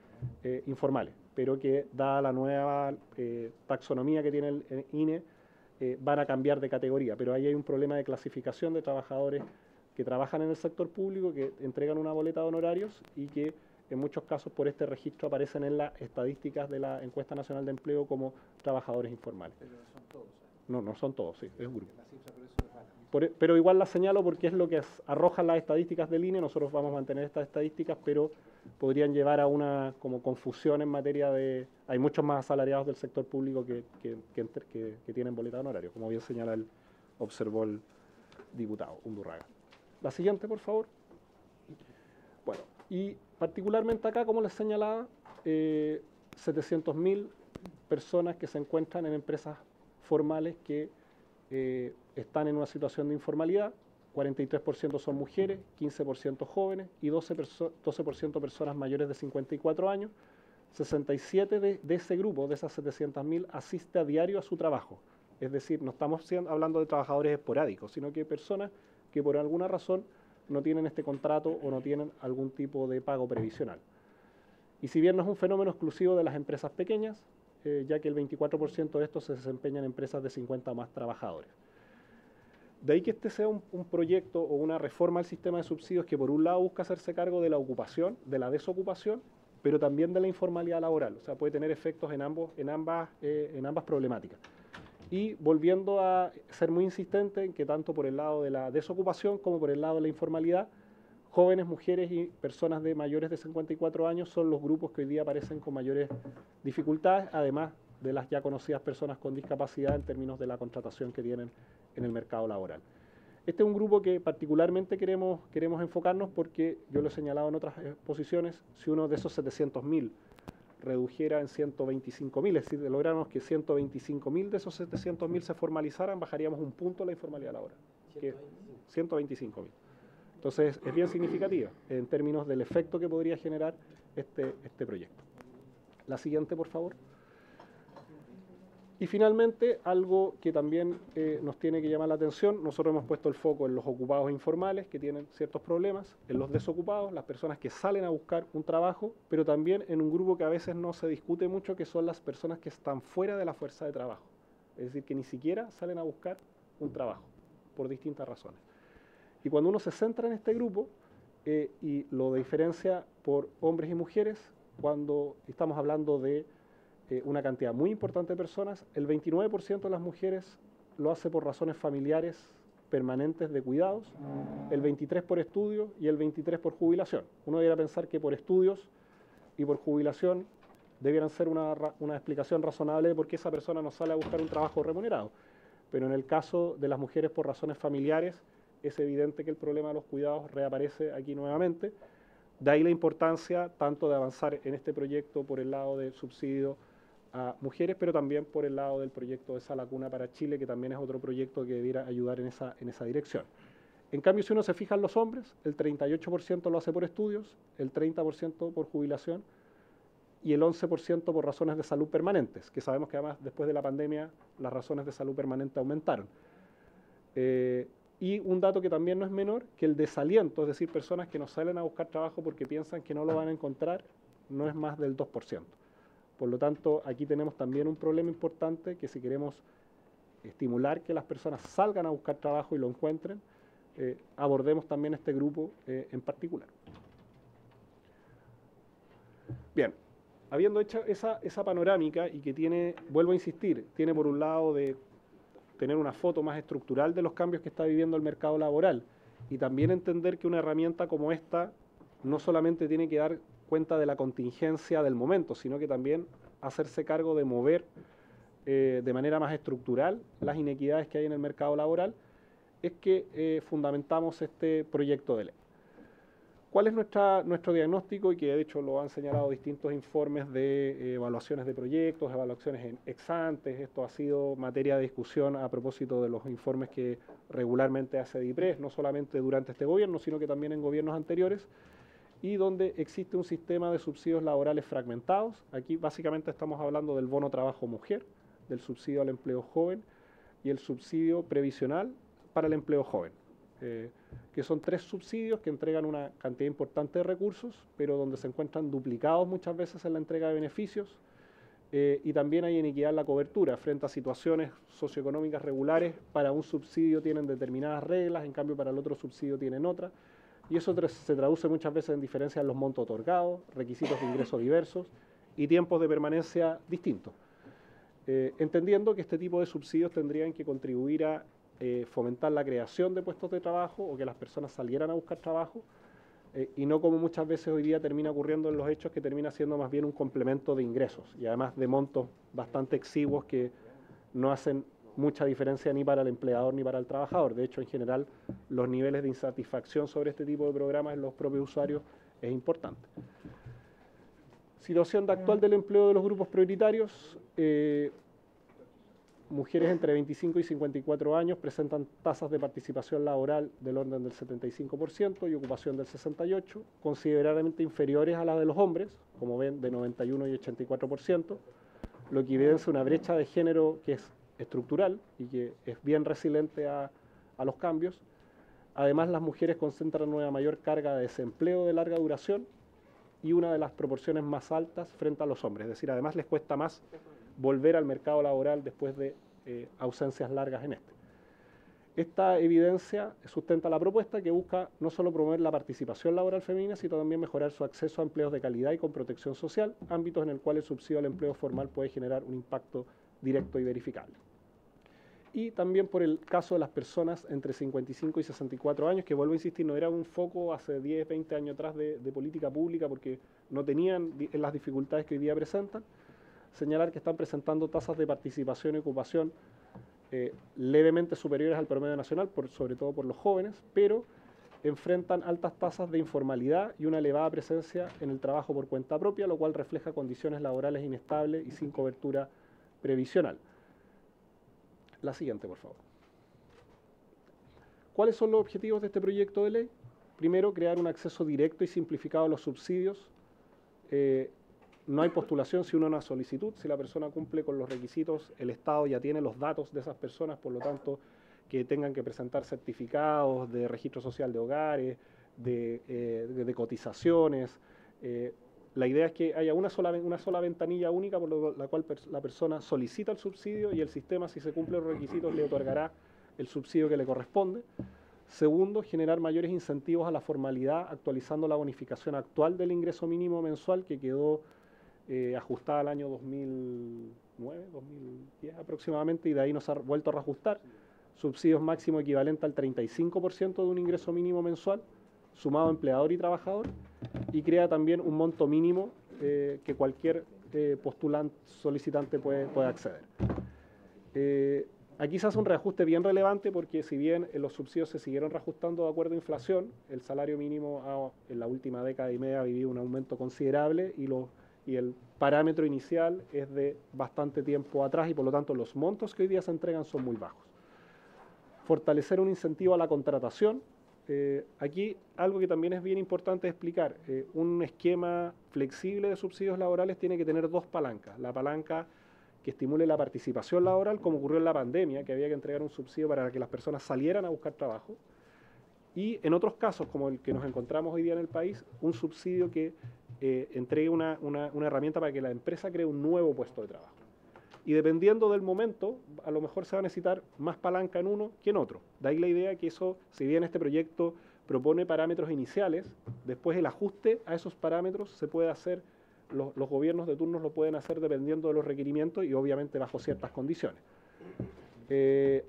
informales, pero que dada la nueva taxonomía que tiene el INE, van a cambiar de categoría. Pero ahí hay un problema de clasificación de trabajadores que trabajan en el sector público, que entregan una boleta de honorarios y que en muchos casos por este registro aparecen en las estadísticas de la Encuesta Nacional de Empleo como trabajadores informales. Pero son todos. No son todos, sí, es un grupo. Pero igual la señalo porque es lo que arrojan las estadísticas del INE. Nosotros vamos a mantener estas estadísticas, pero podrían llevar a una como confusión en materia de... Hay muchos más asalariados del sector público que tienen boleta de honorario, como bien señala observó el diputado Undurraga. La siguiente, por favor. Bueno, y particularmente acá, como les señalaba, 700.000 personas que se encuentran en empresas formales que están en una situación de informalidad. 43% son mujeres, 15% jóvenes y 12% personas mayores de 54 años. 67 de ese grupo, de esas 700.000, asiste a diario a su trabajo. Es decir, no estamos hablando de trabajadores esporádicos, sino que personas que por alguna razón no tienen este contrato o no tienen algún tipo de pago previsional. Y si bien no es un fenómeno exclusivo de las empresas pequeñas, ya que el 24% de estos se desempeñan en empresas de 50 o más trabajadores. De ahí que este sea un proyecto o una reforma al sistema de subsidios que por un lado busca hacerse cargo de la ocupación, de la desocupación, pero también de la informalidad laboral. O sea, puede tener efectos en ambas problemáticas. Y volviendo a ser muy insistente en que tanto por el lado de la desocupación como por el lado de la informalidad, jóvenes, mujeres y personas de mayores de 54 años son los grupos que hoy día aparecen con mayores dificultades, además de las ya conocidas personas con discapacidad en términos de la contratación que tienen en el mercado laboral. Este es un grupo que particularmente queremos enfocarnos porque, yo lo he señalado en otras exposiciones, si uno de esos 700.000 redujera en 125.000, es decir, lográramos que 125.000 de esos 700.000 se formalizaran, bajaríamos un punto la informalidad laboral, que 125.000. Entonces, es bien significativa en términos del efecto que podría generar este proyecto. La siguiente, por favor. Y finalmente, algo que también nos tiene que llamar la atención, nosotros hemos puesto el foco en los ocupados informales que tienen ciertos problemas, en los desocupados, las personas que salen a buscar un trabajo, pero también en un grupo que a veces no se discute mucho, que son las personas que están fuera de la fuerza de trabajo. Es decir, que ni siquiera salen a buscar un trabajo, por distintas razones. Y cuando uno se centra en este grupo y lo diferencia por hombres y mujeres, cuando estamos hablando de una cantidad muy importante de personas, el 29% de las mujeres lo hace por razones familiares permanentes de cuidados, el 23% por estudio y el 23% por jubilación. Uno debería pensar que por estudios y por jubilación debieran ser una explicación razonable de por qué esa persona no sale a buscar un trabajo remunerado. Pero en el caso de las mujeres por razones familiares, es evidente que el problema de los cuidados reaparece aquí nuevamente. De ahí la importancia tanto de avanzar en este proyecto por el lado del subsidio a mujeres, pero también por el lado del proyecto de Sala Cuna para Chile, que también es otro proyecto que debiera ayudar en esa dirección. En cambio, si uno se fija en los hombres, el 38% lo hace por estudios, el 30% por jubilación y el 11% por razones de salud permanentes, que sabemos que además después de la pandemia las razones de salud permanente aumentaron. Y un dato que también no es menor, que el desaliento, es decir, personas que no salen a buscar trabajo porque piensan que no lo van a encontrar, no es más del 2%. Por lo tanto, aquí tenemos también un problema importante que si queremos estimular que las personas salgan a buscar trabajo y lo encuentren, abordemos también este grupo en particular. Bien, habiendo hecho esa panorámica y que tiene, vuelvo a insistir, tiene por un lado de tener una foto más estructural de los cambios que está viviendo el mercado laboral y también entender que una herramienta como esta no solamente tiene que dar cuenta de la contingencia del momento, sino que también hacerse cargo de mover de manera más estructural las inequidades que hay en el mercado laboral, es que fundamentamos este proyecto de ley. ¿Cuál es nuestro diagnóstico? Y que de hecho lo han señalado distintos informes de evaluaciones de proyectos, evaluaciones ex ante. Esto ha sido materia de discusión a propósito de los informes que regularmente hace DIPRES, no solamente durante este gobierno, sino que también en gobiernos anteriores, y donde existe un sistema de subsidios laborales fragmentados. Aquí básicamente estamos hablando del bono trabajo mujer, del subsidio al empleo joven y el subsidio previsional para el empleo joven, que son 3 subsidios que entregan una cantidad importante de recursos, pero donde se encuentran duplicados muchas veces en la entrega de beneficios, y también hay inequidad en la cobertura frente a situaciones socioeconómicas regulares. Para un subsidio tienen determinadas reglas, en cambio para el otro subsidio tienen otras. Y eso se traduce muchas veces en diferencias en los montos otorgados, requisitos de ingreso diversos y tiempos de permanencia distintos. Entendiendo que este tipo de subsidios tendrían que contribuir a fomentar la creación de puestos de trabajo o que las personas salieran a buscar trabajo, y no como muchas veces hoy día termina ocurriendo en los hechos, que termina siendo más bien un complemento de ingresos y además de montos bastante exiguos que no hacen mucha diferencia ni para el empleador ni para el trabajador. De hecho, en general, los niveles de insatisfacción sobre este tipo de programas en los propios usuarios es importante. Situación actual del empleo de los grupos prioritarios. Mujeres entre 25 y 54 años presentan tasas de participación laboral del orden del 75% y ocupación del 68%, considerablemente inferiores a las de los hombres, como ven, de 91 y 84%, lo que evidencia una brecha de género que es estructural y que es bien resiliente a los cambios. Además, las mujeres concentran una mayor carga de desempleo de larga duración y una de las proporciones más altas frente a los hombres. Es decir, además les cuesta más volver al mercado laboral después de ausencias largas en este. Esta evidencia sustenta la propuesta que busca no solo promover la participación laboral femenina, sino también mejorar su acceso a empleos de calidad y con protección social, ámbitos en el cual el subsidio al empleo formal puede generar un impacto directo y verificable. Y también por el caso de las personas entre 55 y 64 años, que vuelvo a insistir, no era un foco hace 10, 20 años atrás de política pública porque no tenían las dificultades que hoy día presentan, señalar que están presentando tasas de participación y ocupación levemente superiores al promedio nacional, sobre todo por los jóvenes, pero enfrentan altas tasas de informalidad y una elevada presencia en el trabajo por cuenta propia, lo cual refleja condiciones laborales inestables y sin cobertura previsional. La siguiente, por favor. ¿Cuáles son los objetivos de este proyecto de ley? Primero, crear un acceso directo y simplificado a los subsidios. No hay postulación si uno no hace solicitud. Si la persona cumple con los requisitos, el Estado ya tiene los datos de esas personas, por lo tanto, que tengan que presentar certificados de registro social de hogares, de cotizaciones. La idea es que haya una sola ventanilla única por la cual la persona solicita el subsidio y el sistema, si se cumplen los requisitos, le otorgará el subsidio que le corresponde. Segundo, generar mayores incentivos a la formalidad, actualizando la bonificación actual del ingreso mínimo mensual que quedó ajustada al año 2009, 2010 aproximadamente, y de ahí no se ha vuelto a reajustar. Subsidios máximos equivalentes al 35% de un ingreso mínimo mensual, sumado a empleador y trabajador, y crea también un monto mínimo que cualquier postulante, solicitante puede acceder. Aquí se hace un reajuste bien relevante porque si bien los subsidios se siguieron reajustando de acuerdo a inflación, el salario mínimo en la última década y media ha vivido un aumento considerable y el parámetro inicial es de bastante tiempo atrás y por lo tanto los montos que hoy día se entregan son muy bajos. Fortalecer un incentivo a la contratación. Aquí algo que también es bien importante explicar, un esquema flexible de subsidios laborales tiene que tener dos palancas. La palanca que estimule la participación laboral, como ocurrió en la pandemia, que había que entregar un subsidio para que las personas salieran a buscar trabajo. Y en otros casos, como el que nos encontramos hoy día en el país, un subsidio que entregue una herramienta para que la empresa cree un nuevo puesto de trabajo. Y dependiendo del momento, a lo mejor se va a necesitar más palanca en uno que en otro. De ahí la idea que eso, si bien este proyecto propone parámetros iniciales, después el ajuste a esos parámetros se puede hacer, los gobiernos de turno lo pueden hacer dependiendo de los requerimientos y obviamente bajo ciertas condiciones.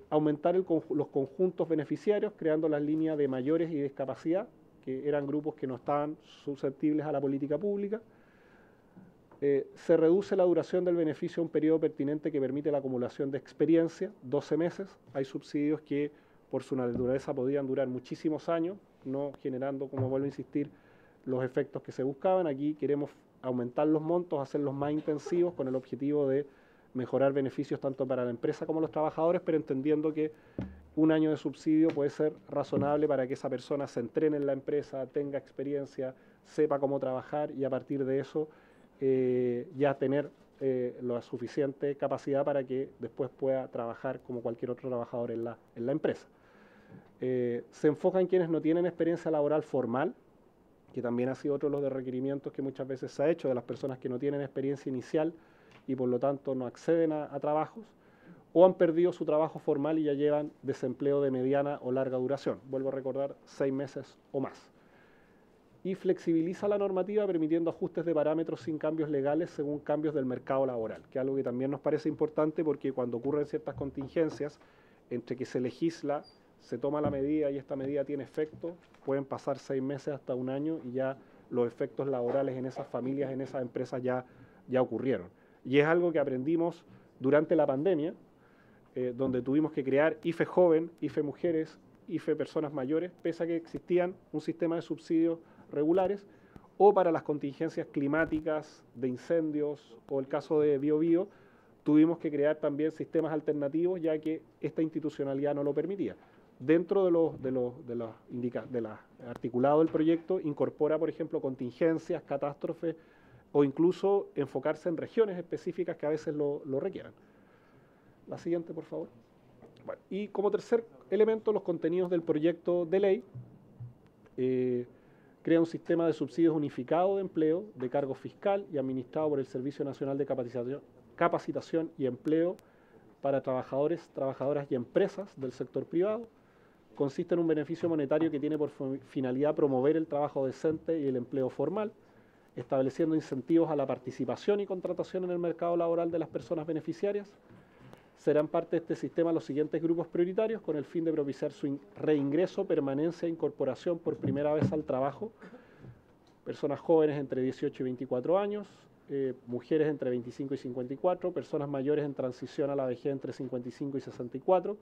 Aumentar los conjuntos beneficiarios, creando las líneas de mayores y discapacidad, que eran grupos que no estaban susceptibles a la política pública. Se reduce la duración del beneficio a un periodo pertinente que permite la acumulación de experiencia, 12 meses. Hay subsidios que por su naturaleza podían durar muchísimos años, no generando, como vuelvo a insistir, los efectos que se buscaban. Aquí queremos aumentar los montos, hacerlos más intensivos con el objetivo de mejorar beneficios tanto para la empresa como los trabajadores, pero entendiendo que un año de subsidio puede ser razonable para que esa persona se entrene en la empresa, tenga experiencia, sepa cómo trabajar y a partir de eso ya tener la suficiente capacidad para que después pueda trabajar como cualquier otro trabajador en la empresa. Se enfoca en quienes no tienen experiencia laboral formal, que también ha sido otro de los requerimientos que muchas veces se ha hecho de las personas que no tienen experiencia inicial y por lo tanto no acceden a trabajos, o han perdido su trabajo formal y ya llevan desempleo de mediana o larga duración. Vuelvo a recordar, 6 meses o más. Y flexibiliza la normativa permitiendo ajustes de parámetros sin cambios legales según cambios del mercado laboral, que es algo que también nos parece importante porque cuando ocurren ciertas contingencias, entre que se legisla, se toma la medida y esta medida tiene efecto, pueden pasar 6 meses hasta un año y ya los efectos laborales en esas familias, en esas empresas ya ocurrieron. Y es algo que aprendimos durante la pandemia, donde tuvimos que crear IFE joven, IFE mujeres, IFE personas mayores, pese a que existían un sistema de subsidios regulares, o para las contingencias climáticas, de incendios, o el caso de Biobío, tuvimos que crear también sistemas alternativos, ya que esta institucionalidad no lo permitía. Dentro del articulado del proyecto, incorpora, por ejemplo, contingencias, catástrofes, o incluso enfocarse en regiones específicas que a veces lo requieran. La siguiente, por favor. Bueno, y como tercer elemento, los contenidos del proyecto de ley. Crea un sistema de subsidios unificado de empleo de cargo fiscal y administrado por el Servicio Nacional de Capacitación y Empleo para trabajadores, trabajadoras y empresas del sector privado. Consiste en un beneficio monetario que tiene por finalidad promover el trabajo decente y el empleo formal, estableciendo incentivos a la participación y contratación en el mercado laboral de las personas beneficiarias. Serán parte de este sistema los siguientes grupos prioritarios con el fin de propiciar su reingreso, permanencia e incorporación por primera vez al trabajo. Personas jóvenes entre 18 y 24 años, mujeres entre 25 y 54, personas mayores en transición a la vejez entre 55 y 64,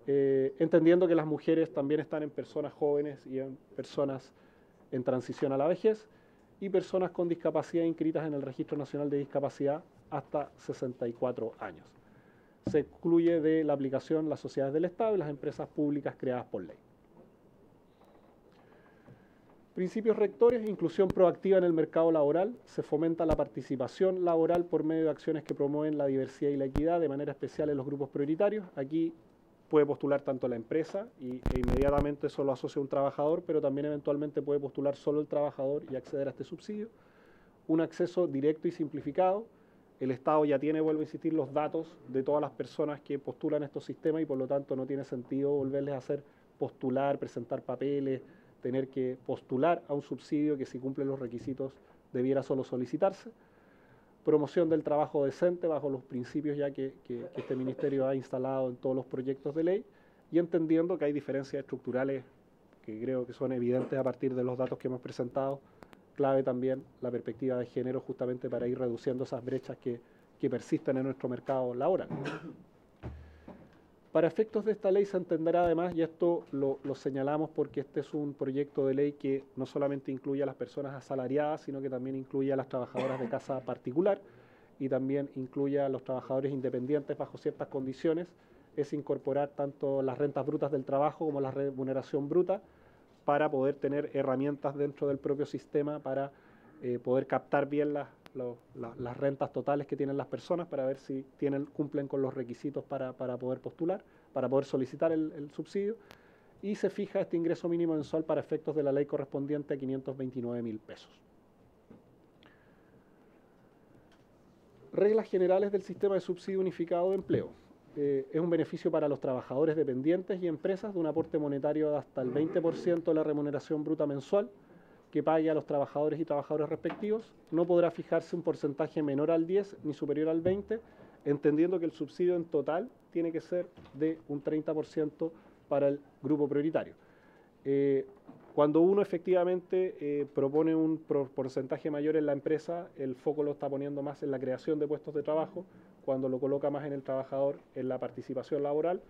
entendiendo que las mujeres también están en personas jóvenes y en personas en transición a la vejez, y personas con discapacidad inscritas en el Registro Nacional de Discapacidad hasta 64 años. Se excluye de la aplicación las sociedades del Estado y las empresas públicas creadas por ley. Principios rectores: inclusión proactiva en el mercado laboral. Se fomenta la participación laboral por medio de acciones que promueven la diversidad y la equidad, de manera especial en los grupos prioritarios. Aquí puede postular tanto la empresa e inmediatamente eso lo asocia a un trabajador, pero también eventualmente puede postular solo el trabajador y acceder a este subsidio. Un acceso directo y simplificado. El Estado ya tiene, vuelvo a insistir, los datos de todas las personas que postulan estos sistemas y por lo tanto no tiene sentido volverles a hacer postular, presentar papeles, tener que postular a un subsidio que si cumple los requisitos debiera solo solicitarse. Promoción del trabajo decente bajo los principios ya que este Ministerio ha instalado en todos los proyectos de ley y entendiendo que hay diferencias estructurales que creo que son evidentes a partir de los datos que hemos presentado. Clave también la perspectiva de género justamente para ir reduciendo esas brechas que persisten en nuestro mercado laboral. Para efectos de esta ley se entenderá además, y esto lo señalamos porque este es un proyecto de ley que no solamente incluye a las personas asalariadas, sino que también incluye a las trabajadoras de casa particular y también incluye a los trabajadores independientes bajo ciertas condiciones, es incorporar tanto las rentas brutas del trabajo como la remuneración bruta para poder tener herramientas dentro del propio sistema para poder captar bien las rentas totales que tienen las personas para ver si cumplen con los requisitos para poder postular, para poder solicitar el subsidio, y se fija este ingreso mínimo mensual para efectos de la ley correspondiente a 529.000 pesos. Reglas generales del sistema de subsidio unificado de empleo. Es un beneficio para los trabajadores dependientes y empresas de un aporte monetario de hasta el 20% de la remuneración bruta mensual que pague a los trabajadores y trabajadoras respectivos. No podrá fijarse un porcentaje menor al 10 ni superior al 20, entendiendo que el subsidio en total tiene que ser de un 30% para el grupo prioritario. Cuando uno efectivamente propone un porcentaje mayor en la empresa, el foco lo está poniendo más en la creación de puestos de trabajo, cuando lo coloca más en el trabajador, en la participación laboral,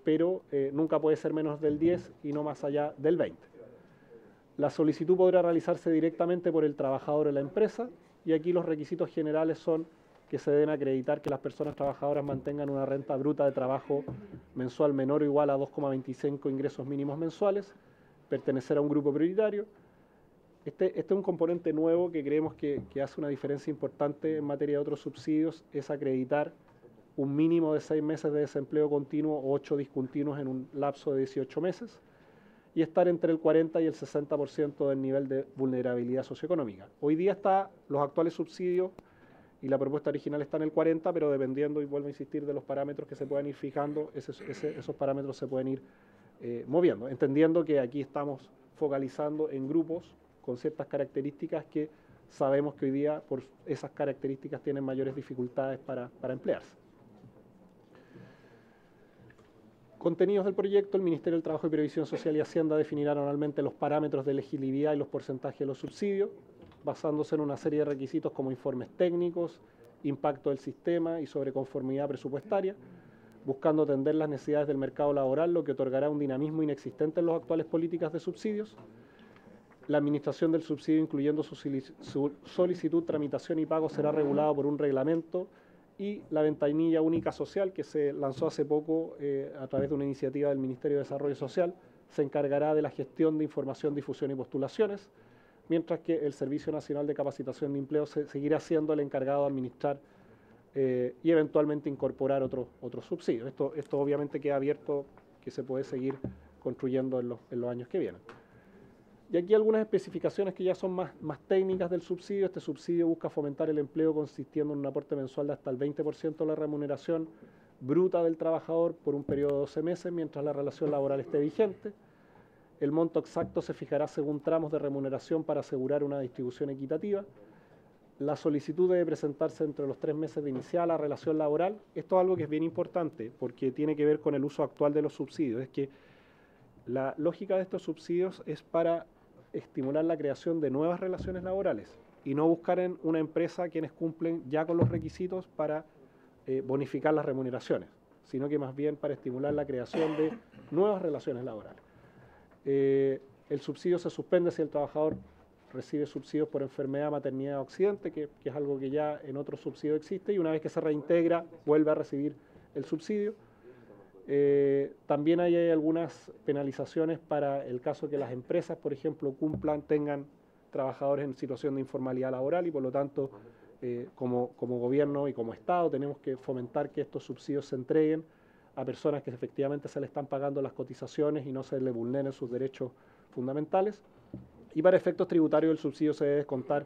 pero nunca puede ser menos del 10 y no más allá del 20. La solicitud podrá realizarse directamente por el trabajador en la empresa y aquí los requisitos generales son que se deben acreditar que las personas trabajadoras mantengan una renta bruta de trabajo mensual menor o igual a 2,25 ingresos mínimos mensuales, pertenecer a un grupo prioritario. Este es un componente nuevo que creemos que hace una diferencia importante en materia de otros subsidios, es acreditar un mínimo de 6 meses de desempleo continuo o 8 discontinuos en un lapso de 18 meses y estar entre el 40 y el 60% del nivel de vulnerabilidad socioeconómica. Hoy día los actuales subsidios y la propuesta original está en el 40, pero dependiendo, y vuelvo a insistir, de los parámetros que se puedan ir fijando, esos parámetros se pueden ir moviendo, entendiendo que aquí estamos focalizando en grupos con ciertas características que sabemos que hoy día por esas características tienen mayores dificultades para emplearse. Contenidos del proyecto: el Ministerio del Trabajo y Previsión Social y Hacienda definirá anualmente los parámetros de elegibilidad y los porcentajes de los subsidios, basándose en una serie de requisitos como informes técnicos, impacto del sistema y sobre conformidad presupuestaria, buscando atender las necesidades del mercado laboral, lo que otorgará un dinamismo inexistente en las actuales políticas de subsidios. La administración del subsidio, incluyendo su solicitud, tramitación y pago, será regulado por un reglamento, y la ventanilla única social, que se lanzó hace poco a través de una iniciativa del Ministerio de Desarrollo Social, se encargará de la gestión de información, difusión y postulaciones, mientras que el Servicio Nacional de Capacitación de Empleo seguirá siendo el encargado de administrar y eventualmente incorporar otros subsidios. Esto obviamente queda abierto, que se puede seguir construyendo en los años que vienen. Y aquí algunas especificaciones que ya son más técnicas del subsidio. Este subsidio busca fomentar el empleo consistiendo en un aporte mensual de hasta el 20% de la remuneración bruta del trabajador por un periodo de 12 meses mientras la relación laboral esté vigente. El monto exacto se fijará según tramos de remuneración para asegurar una distribución equitativa. La solicitud debe presentarse entre los 3 meses de iniciar la relación laboral. Esto es algo que es bien importante porque tiene que ver con el uso actual de los subsidios. Es que la lógica de estos subsidios es para estimular la creación de nuevas relaciones laborales y no buscar en una empresa quienes cumplen ya con los requisitos para bonificar las remuneraciones, sino que más bien para estimular la creación de nuevas relaciones laborales. El subsidio se suspende si el trabajador recibe subsidios por enfermedad, maternidad o accidente, que es algo que ya en otros subsidios existe, y una vez que se reintegra vuelve a recibir el subsidio. También hay algunas penalizaciones para el caso que las empresas, por ejemplo, tengan trabajadores en situación de informalidad laboral y por lo tanto, como gobierno y como Estado, tenemos que fomentar que estos subsidios se entreguen a personas que efectivamente se le están pagando las cotizaciones y no se le vulneren sus derechos fundamentales. Y para efectos tributarios el subsidio se debe descontar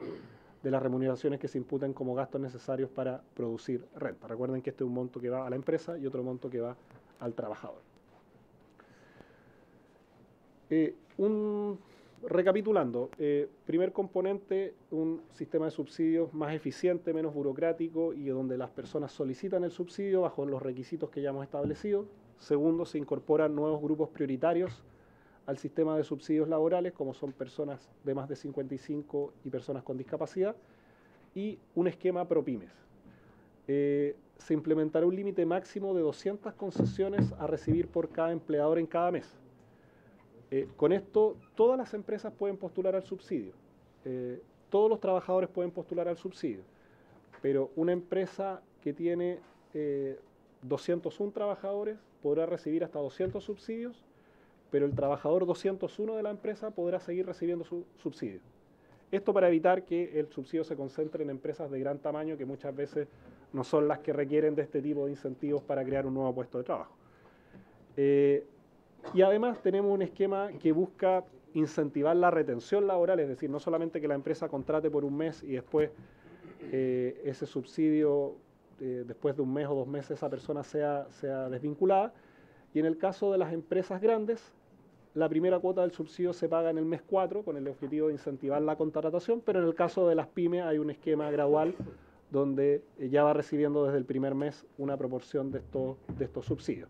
de las remuneraciones que se imputen como gastos necesarios para producir renta. Recuerden que este es un monto que va a la empresa y otro monto que va al trabajador. Recapitulando, primer componente, un sistema de subsidios más eficiente, menos burocrático y donde las personas solicitan el subsidio bajo los requisitos que ya hemos establecido. Segundo, se incorporan nuevos grupos prioritarios al sistema de subsidios laborales, como son personas de más de 55 y personas con discapacidad, y un esquema ProPymes. Se implementará un límite máximo de 200 concesiones a recibir por cada empleador en cada mes. Con esto, todas las empresas pueden postular al subsidio, todos los trabajadores pueden postular al subsidio, pero una empresa que tiene 201 trabajadores podrá recibir hasta 200 subsidios, pero el trabajador 201 de la empresa podrá seguir recibiendo su subsidio. Esto para evitar que el subsidio se concentre en empresas de gran tamaño que muchas veces no son las que requieren de este tipo de incentivos para crear un nuevo puesto de trabajo. Y además tenemos un esquema que busca incentivar la retención laboral, es decir, no solamente que la empresa contrate por un mes y después ese subsidio, después de un mes o 2 meses, esa persona sea desvinculada. Y en el caso de las empresas grandes, la primera cuota del subsidio se paga en el mes 4 con el objetivo de incentivar la contratación, pero en el caso de las pymes hay un esquema gradual donde ya va recibiendo desde el primer mes una proporción de estos subsidios.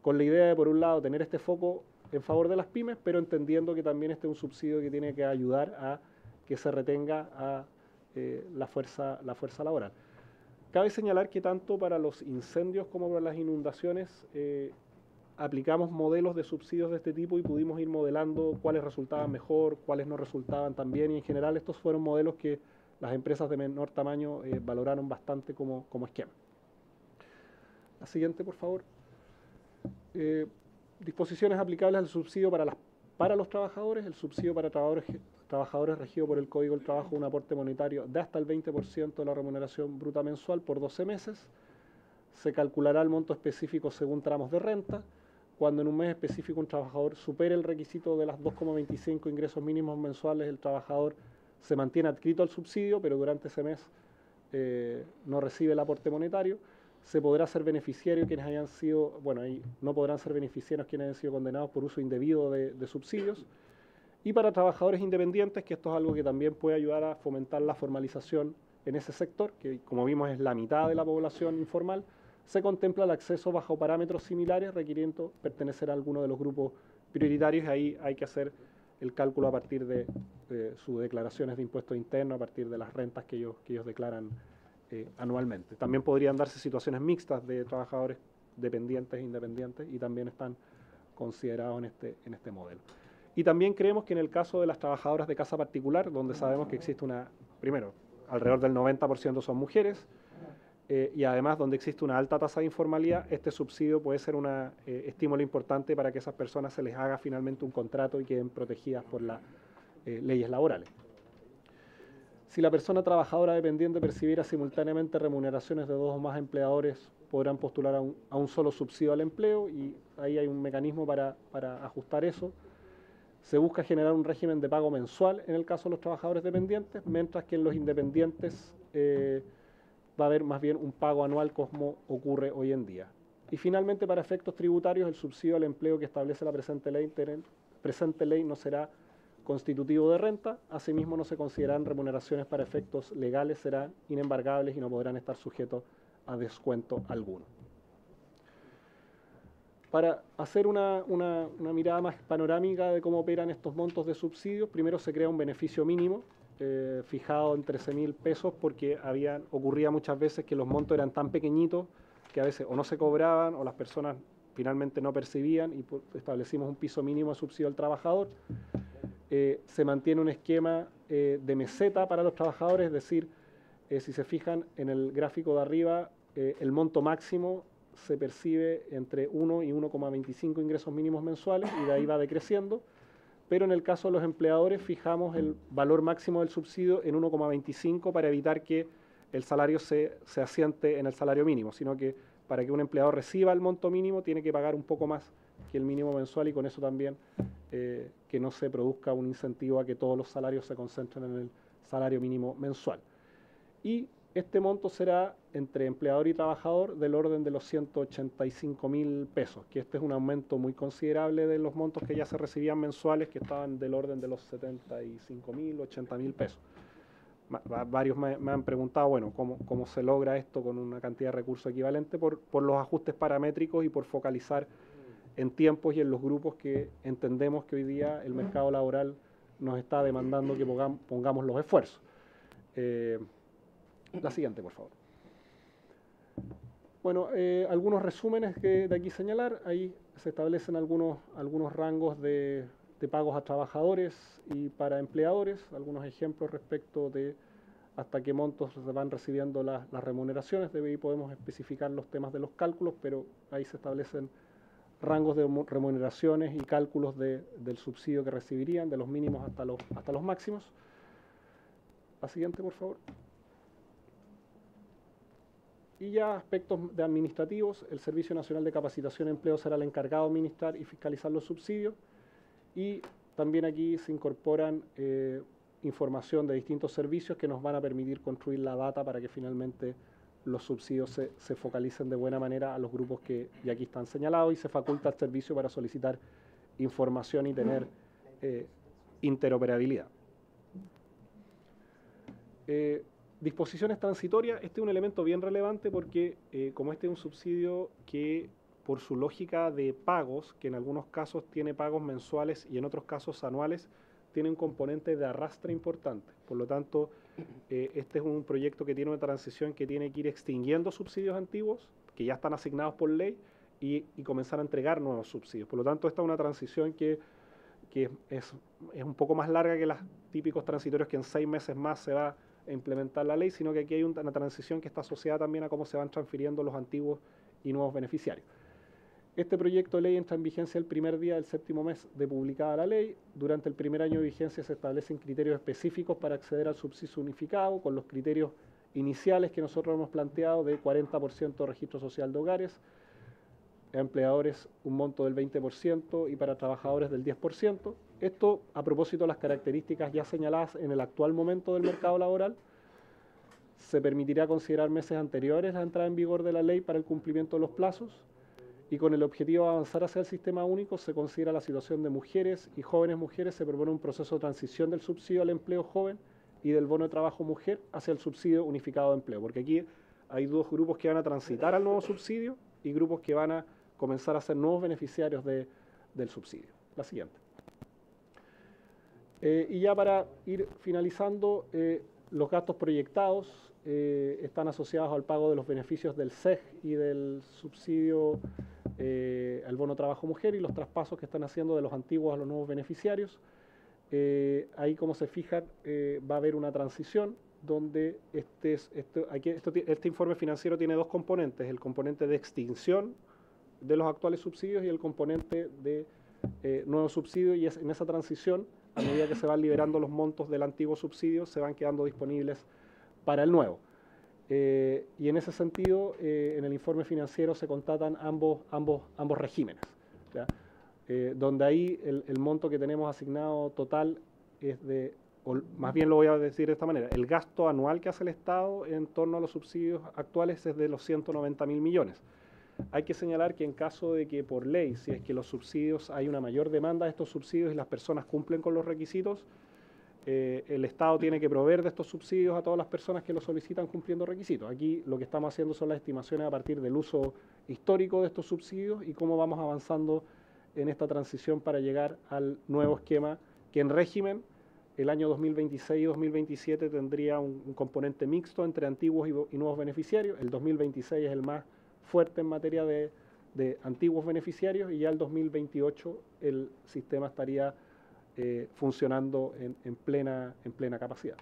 Con la idea de, por un lado, tener este foco en favor de las pymes, pero entendiendo que también este es un subsidio que tiene que ayudar a que se retenga a la fuerza laboral. Cabe señalar que tanto para los incendios como para las inundaciones aplicamos modelos de subsidios de este tipo y pudimos ir modelando cuáles resultaban mejor, cuáles no resultaban tan bien, y en general estos fueron modelos que las empresas de menor tamaño valoraron bastante como esquema. La siguiente, por favor. Disposiciones aplicables al subsidio para los trabajadores. El subsidio para trabajadores regido por el Código del Trabajo, un aporte monetario de hasta el 20% de la remuneración bruta mensual por 12 meses. Se calculará el monto específico según tramos de renta. Cuando en un mes específico un trabajador supere el requisito de las 2,25 ingresos mínimos mensuales, el trabajador se mantiene adscrito al subsidio, pero durante ese mes no recibe el aporte monetario. Se podrá ser beneficiario quienes hayan sido, bueno, ahí no podrán ser beneficiarios quienes hayan sido condenados por uso indebido de subsidios. Y para trabajadores independientes, que esto es algo que también puede ayudar a fomentar la formalización en ese sector, que como vimos es la mitad de la población informal, se contempla el acceso bajo parámetros similares requiriendo pertenecer a alguno de los grupos prioritarios. Ahí hay que hacer el cálculo a partir de sus declaraciones de impuestos internos, a partir de las rentas que ellos declaran anualmente. También podrían darse situaciones mixtas de trabajadores dependientes e independientes y también están considerados en este modelo. Y también creemos que en el caso de las trabajadoras de casa particular, donde sabemos que existe primero, alrededor del 90% son mujeres, y además donde existe una alta tasa de informalidad, este subsidio puede ser un estímulo importante para que esas personas se les haga finalmente un contrato y queden protegidas por las leyes laborales. Si la persona trabajadora dependiente percibiera simultáneamente remuneraciones de 2 o más empleadores, podrán postular a un solo subsidio al empleo, y ahí hay un mecanismo para ajustar eso. Se busca generar un régimen de pago mensual en el caso de los trabajadores dependientes, mientras que en los independientes va a haber más bien un pago anual como ocurre hoy en día. Y finalmente, para efectos tributarios, el subsidio al empleo que establece la presente ley no será constitutivo de renta. Asimismo, no se considerarán remuneraciones para efectos legales, serán inembargables y no podrán estar sujetos a descuento alguno. Para hacer una mirada más panorámica de cómo operan estos montos de subsidios, primero se crea un beneficio mínimo fijado en 13.000 pesos, porque ocurría muchas veces que los montos eran tan pequeñitos que a veces o no se cobraban o las personas finalmente no percibían, y establecimos un piso mínimo de subsidio al trabajador. Se mantiene un esquema de meseta para los trabajadores, es decir, si se fijan en el gráfico de arriba, el monto máximo se percibe entre 1 y 1,25 ingresos mínimos mensuales, y de ahí va decreciendo. Pero en el caso de los empleadores fijamos el valor máximo del subsidio en 1,25 para evitar que el salario se asiente en el salario mínimo, sino que para que un empleador reciba el monto mínimo tiene que pagar un poco más que el mínimo mensual, y con eso también que no se produzca un incentivo a que todos los salarios se concentren en el salario mínimo mensual. Y este monto será entre empleador y trabajador del orden de los 185.000 pesos, que este es un aumento muy considerable de los montos que ya se recibían mensuales, que estaban del orden de los 75.000, 80.000 pesos. Varios me han preguntado, bueno, ¿cómo se logra esto con una cantidad de recursos equivalente? Por los ajustes paramétricos y por focalizar en tiempos y en los grupos que entendemos que hoy día el mercado laboral nos está demandando que pongamos los esfuerzos. La siguiente, por favor. Bueno, algunos resúmenes que de aquí señalar. Ahí se establecen algunos rangos de pagos a trabajadores y para empleadores, algunos ejemplos respecto de hasta qué montos se van recibiendo las remuneraciones. De ahí podemos especificar los temas de los cálculos, pero ahí se establecen rangos de remuneraciones y cálculos del subsidio que recibirían, de los mínimos hasta los máximos. La siguiente, por favor. Y ya aspectos de administrativos, el Servicio Nacional de Capacitación y Empleo será el encargado de administrar y fiscalizar los subsidios, y también aquí se incorporan información de distintos servicios que nos van a permitir construir la data para que finalmente los subsidios se focalicen de buena manera a los grupos que ya aquí están señalados, y se faculta al servicio para solicitar información y tener interoperabilidad. Disposiciones transitorias, este es un elemento bien relevante porque como este es un subsidio que por su lógica de pagos, que en algunos casos tiene pagos mensuales y en otros casos anuales, tiene un componente de arrastre importante. Por lo tanto, este es un proyecto que tiene una transición que tiene que ir extinguiendo subsidios antiguos, que ya están asignados por ley, y comenzar a entregar nuevos subsidios. Por lo tanto, esta es una transición que es un poco más larga que los típicos transitorios que en 6 meses más se va a implementar la ley, sino que aquí hay una transición que está asociada también a cómo se van transfiriendo los antiguos y nuevos beneficiarios. Este proyecto de ley entra en vigencia el primer día del 7º mes de publicada la ley. Durante el primer año de vigencia se establecen criterios específicos para acceder al subsidio unificado, con los criterios iniciales que nosotros hemos planteado de 40% de registro social de hogares, a empleadores un monto del 20% y para trabajadores del 10%. Esto a propósito de las características ya señaladas en el actual momento del mercado laboral. Se permitirá considerar meses anteriores a la entrada en vigor de la ley para el cumplimiento de los plazos, y con el objetivo de avanzar hacia el sistema único se considera la situación de mujeres y jóvenes mujeres. Se propone un proceso de transición del subsidio al empleo joven y del bono de trabajo mujer hacia el subsidio unificado de empleo, porque aquí hay dos grupos que van a transitar al nuevo subsidio y grupos que van a comenzar a ser nuevos beneficiarios del subsidio. La siguiente. Y ya para ir finalizando, los gastos proyectados están asociados al pago de los beneficios del SEG y del subsidio al bono trabajo mujer, y los traspasos que están haciendo de los antiguos a los nuevos beneficiarios. Ahí, como se fijan, va a haber una transición donde este informe financiero tiene dos componentes: el componente de extinción de los actuales subsidios y el componente de nuevos subsidios, y en esa transición a medida que se van liberando los montos del antiguo subsidio, se van quedando disponibles para el nuevo. Y en ese sentido, en el informe financiero se constatan ambos regímenes, ¿ya? Donde ahí el monto que tenemos asignado total es de, o más bien lo voy a decir de esta manera, el gasto anual que hace el Estado en torno a los subsidios actuales es de los 190.000 millones. Hay que señalar que en caso de que por ley, si es que los subsidios, hay una mayor demanda de estos subsidios y las personas cumplen con los requisitos, el Estado tiene que proveer de estos subsidios a todas las personas que lo solicitan cumpliendo requisitos. Aquí lo que estamos haciendo son las estimaciones a partir del uso histórico de estos subsidios y cómo vamos avanzando en esta transición para llegar al nuevo esquema que en régimen el año 2026 y 2027 tendría un componente mixto entre antiguos y nuevos beneficiarios. El 2026 es el más fuerte en materia de antiguos beneficiarios y ya el 2028 el sistema estaría funcionando en plena capacidad.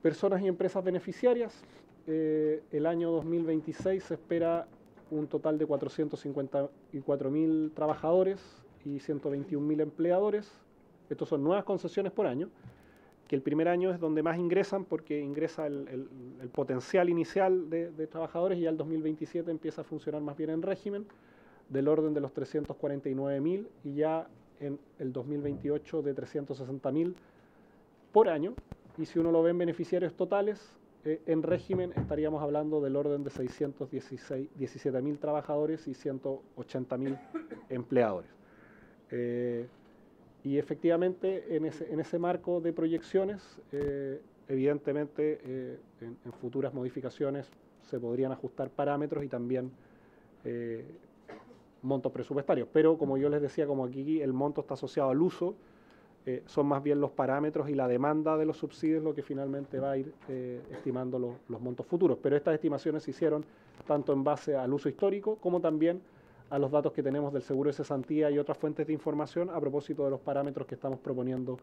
Personas y empresas beneficiarias, el año 2026 se espera un total de 454.000 trabajadores y 121.000 empleadores. Estos son nuevas concesiones por año, que el primer año es donde más ingresan porque ingresa el potencial inicial de trabajadores y ya el 2027 empieza a funcionar más bien en régimen, del orden de los 349.000 y ya en el 2028 de 360.000 por año. Y si uno lo ve en beneficiarios totales, en régimen estaríamos hablando del orden de 617.000 trabajadores y 180.000 empleadores. Y efectivamente en ese marco de proyecciones, evidentemente en futuras modificaciones se podrían ajustar parámetros y también montos presupuestarios, pero como yo les decía, como aquí el monto está asociado al uso, son más bien los parámetros y la demanda de los subsidios lo que finalmente va a ir estimando los montos futuros, pero estas estimaciones se hicieron tanto en base al uso histórico como también a los datos que tenemos del seguro de cesantía y otras fuentes de información a propósito de los parámetros que estamos proponiendo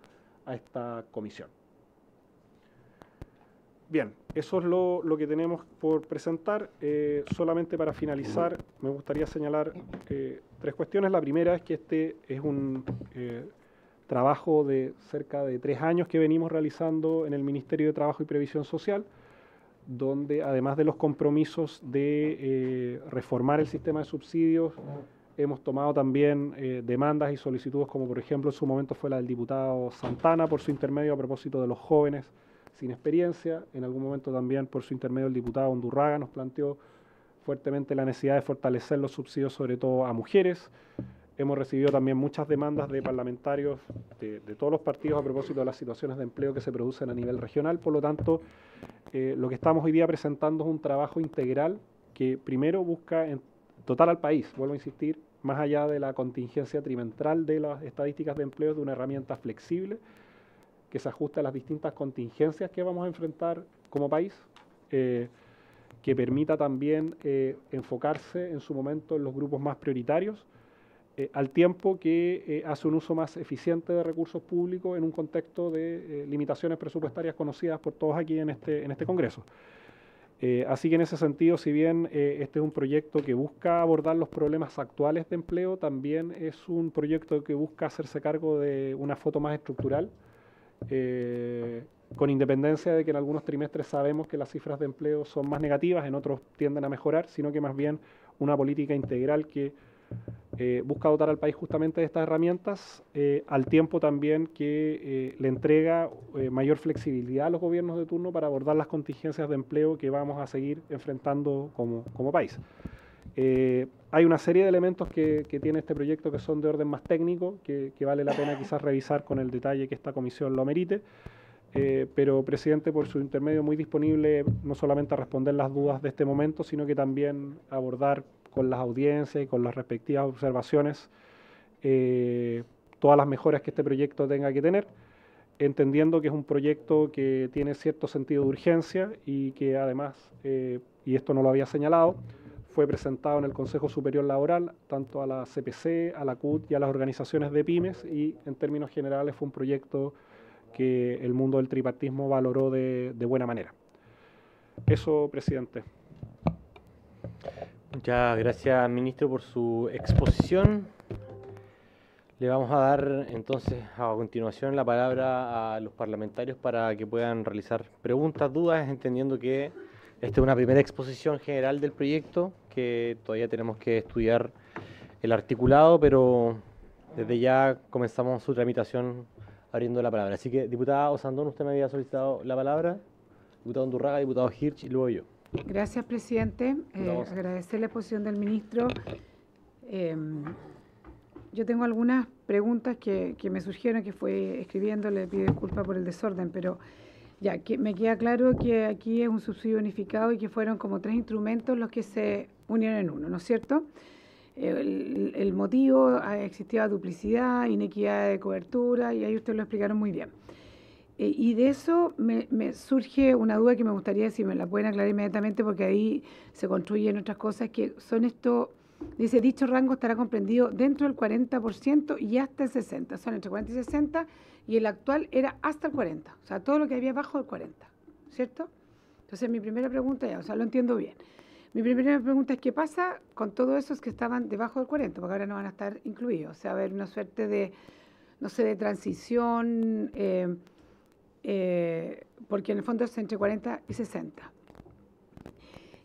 a esta comisión. Bien, eso es lo que tenemos por presentar. Solamente para finalizar, me gustaría señalar tres cuestiones. La primera es que este es un trabajo de cerca de 3 años que venimos realizando en el Ministerio de Trabajo y Previsión Social, donde además de los compromisos de reformar el sistema de subsidios, hemos tomado también demandas y solicitudes, como por ejemplo en su momento fue la del diputado Santana por su intermedio a propósito de los jóvenes sin experiencia. En algún momento también por su intermedio el diputado Undurraga nos planteó fuertemente la necesidad de fortalecer los subsidios sobre todo a mujeres. Hemos recibido también muchas demandas de parlamentarios de todos los partidos a propósito de las situaciones de empleo que se producen a nivel regional. Por lo tanto, lo que estamos hoy día presentando es un trabajo integral que primero busca dotar al país, vuelvo a insistir, más allá de la contingencia trimestral de las estadísticas de empleo, de una herramienta flexible que se ajuste a las distintas contingencias que vamos a enfrentar como país, que permita también enfocarse en su momento en los grupos más prioritarios, al tiempo que hace un uso más eficiente de recursos públicos en un contexto de limitaciones presupuestarias conocidas por todos aquí en este Congreso. Así que en ese sentido, si bien este es un proyecto que busca abordar los problemas actuales de empleo, también es un proyecto que busca hacerse cargo de una foto más estructural, con independencia de que en algunos trimestres sabemos que las cifras de empleo son más negativas, en otros tienden a mejorar, sino que más bien una política integral que busca dotar al país justamente de estas herramientas, al tiempo también que le entrega mayor flexibilidad a los gobiernos de turno para abordar las contingencias de empleo que vamos a seguir enfrentando como país. Hay una serie de elementos que tiene este proyecto que son de orden más técnico, que vale la pena quizás revisar con el detalle que esta comisión lo amerite, pero presidente, por su intermedio, muy disponible no solamente a responder las dudas de este momento, sino que también abordar con las audiencias y con las respectivas observaciones todas las mejoras que este proyecto tenga que tener, entendiendo que es un proyecto que tiene cierto sentido de urgencia y que además, y esto no lo había señalado, fue presentado en el Consejo Superior Laboral, tanto a la CPC, a la CUT y a las organizaciones de pymes, y en términos generales fue un proyecto que el mundo del tripartismo valoró de buena manera. Eso, presidente. Muchas gracias, ministro, por su exposición. Le vamos a dar entonces a continuación la palabra a los parlamentarios para que puedan realizar preguntas, dudas, entendiendo que esta es una primera exposición general del proyecto, que todavía tenemos que estudiar el articulado, pero desde ya comenzamos su tramitación abriendo la palabra. Así que, diputada Osandón, usted me había solicitado la palabra, diputado Undurraga, diputado Hirsch y luego yo. Gracias, presidente. Agradecer la exposición del ministro. Yo tengo algunas preguntas que me surgieron, que fue escribiendo, le pido disculpas por el desorden, pero ya que me queda claro que aquí es un subsidio unificado y que fueron como 3 instrumentos los que se unieron en uno, ¿no es cierto? El motivo, existía duplicidad, inequidad de cobertura, y ahí ustedes lo explicaron muy bien. Y de eso me surge una duda que me gustaría si me la pueden aclarar inmediatamente, porque ahí se construyen otras cosas que son esto. Dice, dicho rango estará comprendido dentro del 40% y hasta el 60%. Son entre 40 y 60, y el actual era hasta el 40%. O sea, todo lo que había abajo del 40%, ¿cierto? Entonces, mi primera pregunta, ya, o sea, lo entiendo bien. Mi primera pregunta es, ¿qué pasa con todos esos que estaban debajo del 40%? Porque ahora no van a estar incluidos. O sea, va a haber una suerte de, no sé, de transición, porque en el fondo es entre 40 y 60.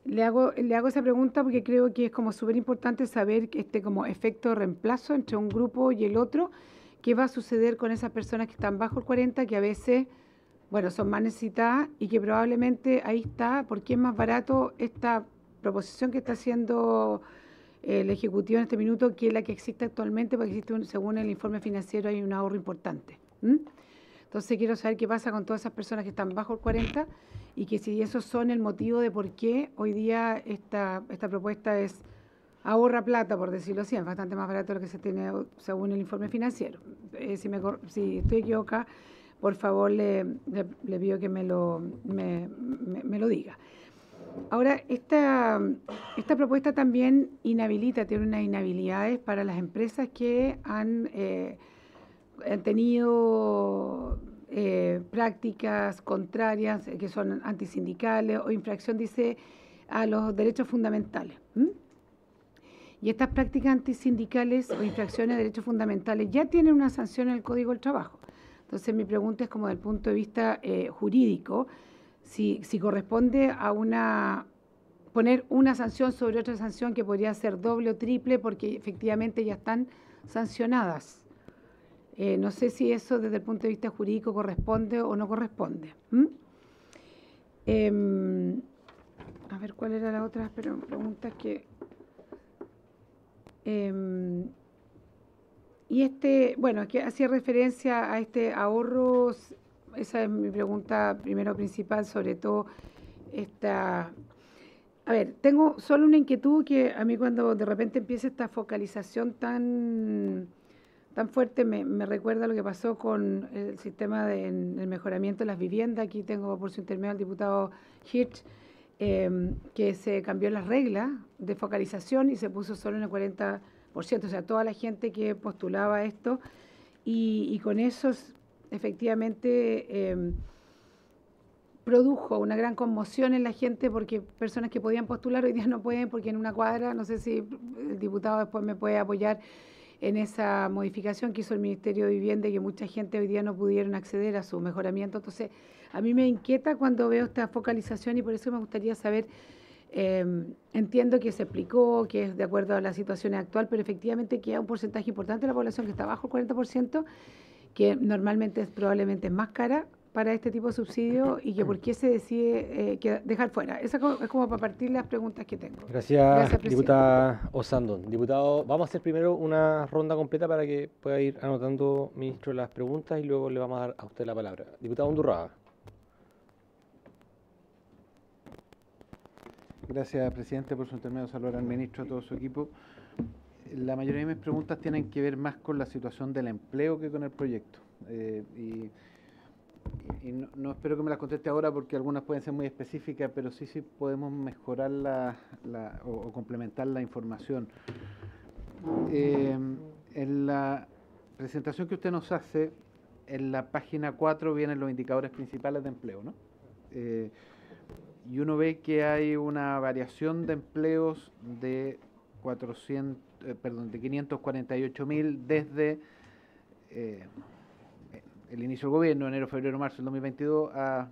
Le hago esa pregunta porque creo que es como súper importante saber que como efecto de reemplazo entre un grupo y el otro, qué va a suceder con esas personas que están bajo el 40, que a veces, bueno, son más necesitadas y que probablemente ahí está, porque es más barato esta proposición que está haciendo el Ejecutivo en este minuto que la que existe actualmente, porque existe, según el informe financiero, hay un ahorro importante. Entonces quiero saber qué pasa con todas esas personas que están bajo el 40 y que si esos son el motivo de por qué hoy día esta propuesta es ahorra plata, por decirlo así, es bastante más barato de lo que se tiene según el informe financiero. Si estoy equivocada, por favor le pido que me lo diga. Ahora, esta propuesta también tiene unas inhabilidades para las empresas que han tenido prácticas contrarias, que son antisindicales o infracción, dice, a los derechos fundamentales. Y estas prácticas antisindicales o infracciones de derechos fundamentales ya tienen una sanción en el Código del Trabajo. Entonces mi pregunta es como desde el punto de vista jurídico, si corresponde a poner una sanción sobre otra sanción que podría ser doble o triple porque efectivamente ya están sancionadas. No sé si eso desde el punto de vista jurídico corresponde o no corresponde. A ver, ¿cuál era la otra pregunta? Y bueno, que hacía referencia a este ahorro, esa es mi pregunta primero principal, sobre todo a ver, tengo solo una inquietud que a mí cuando de repente empieza esta focalización tan fuerte me recuerda lo que pasó con el sistema en el mejoramiento de las viviendas. Aquí tengo por su intermedio al diputado Hirsch, que se cambió las reglas de focalización y se puso solo en el 40%, o sea, toda la gente que postulaba esto, y con eso efectivamente produjo una gran conmoción en la gente, porque personas que podían postular hoy día no pueden, porque en una cuadra, no sé si el diputado después me puede apoyar en esa modificación que hizo el Ministerio de Vivienda, y que mucha gente hoy día no pudieron acceder a su mejoramiento. Entonces, a mí me inquieta cuando veo esta focalización, y por eso me gustaría saber, entiendo que se explicó, que es de acuerdo a la situación actual, pero efectivamente queda un porcentaje importante de la población que está bajo el 40%, que normalmente probablemente es más cara para este tipo de subsidio, y que por qué se decide dejar fuera. Esa es como para partir las preguntas que tengo. Gracias, diputada Osandón. Diputado, vamos a hacer primero una ronda completa para que pueda ir anotando, ministro, las preguntas, y luego le vamos a dar a usted la palabra. Diputado Undurraga. Gracias, presidente, por su intermedio. Saludar al ministro, a todo su equipo. La mayoría de mis preguntas tienen que ver más con la situación del empleo que con el proyecto. Y no espero que me las conteste ahora, porque algunas pueden ser muy específicas, pero sí podemos mejorar o complementar la información. En la presentación que usted nos hace, en la página 4 vienen los indicadores principales de empleo, ¿no? Y uno ve que hay una variación de empleos de 548.000 desde el inicio del gobierno, enero, febrero, marzo del 2022 a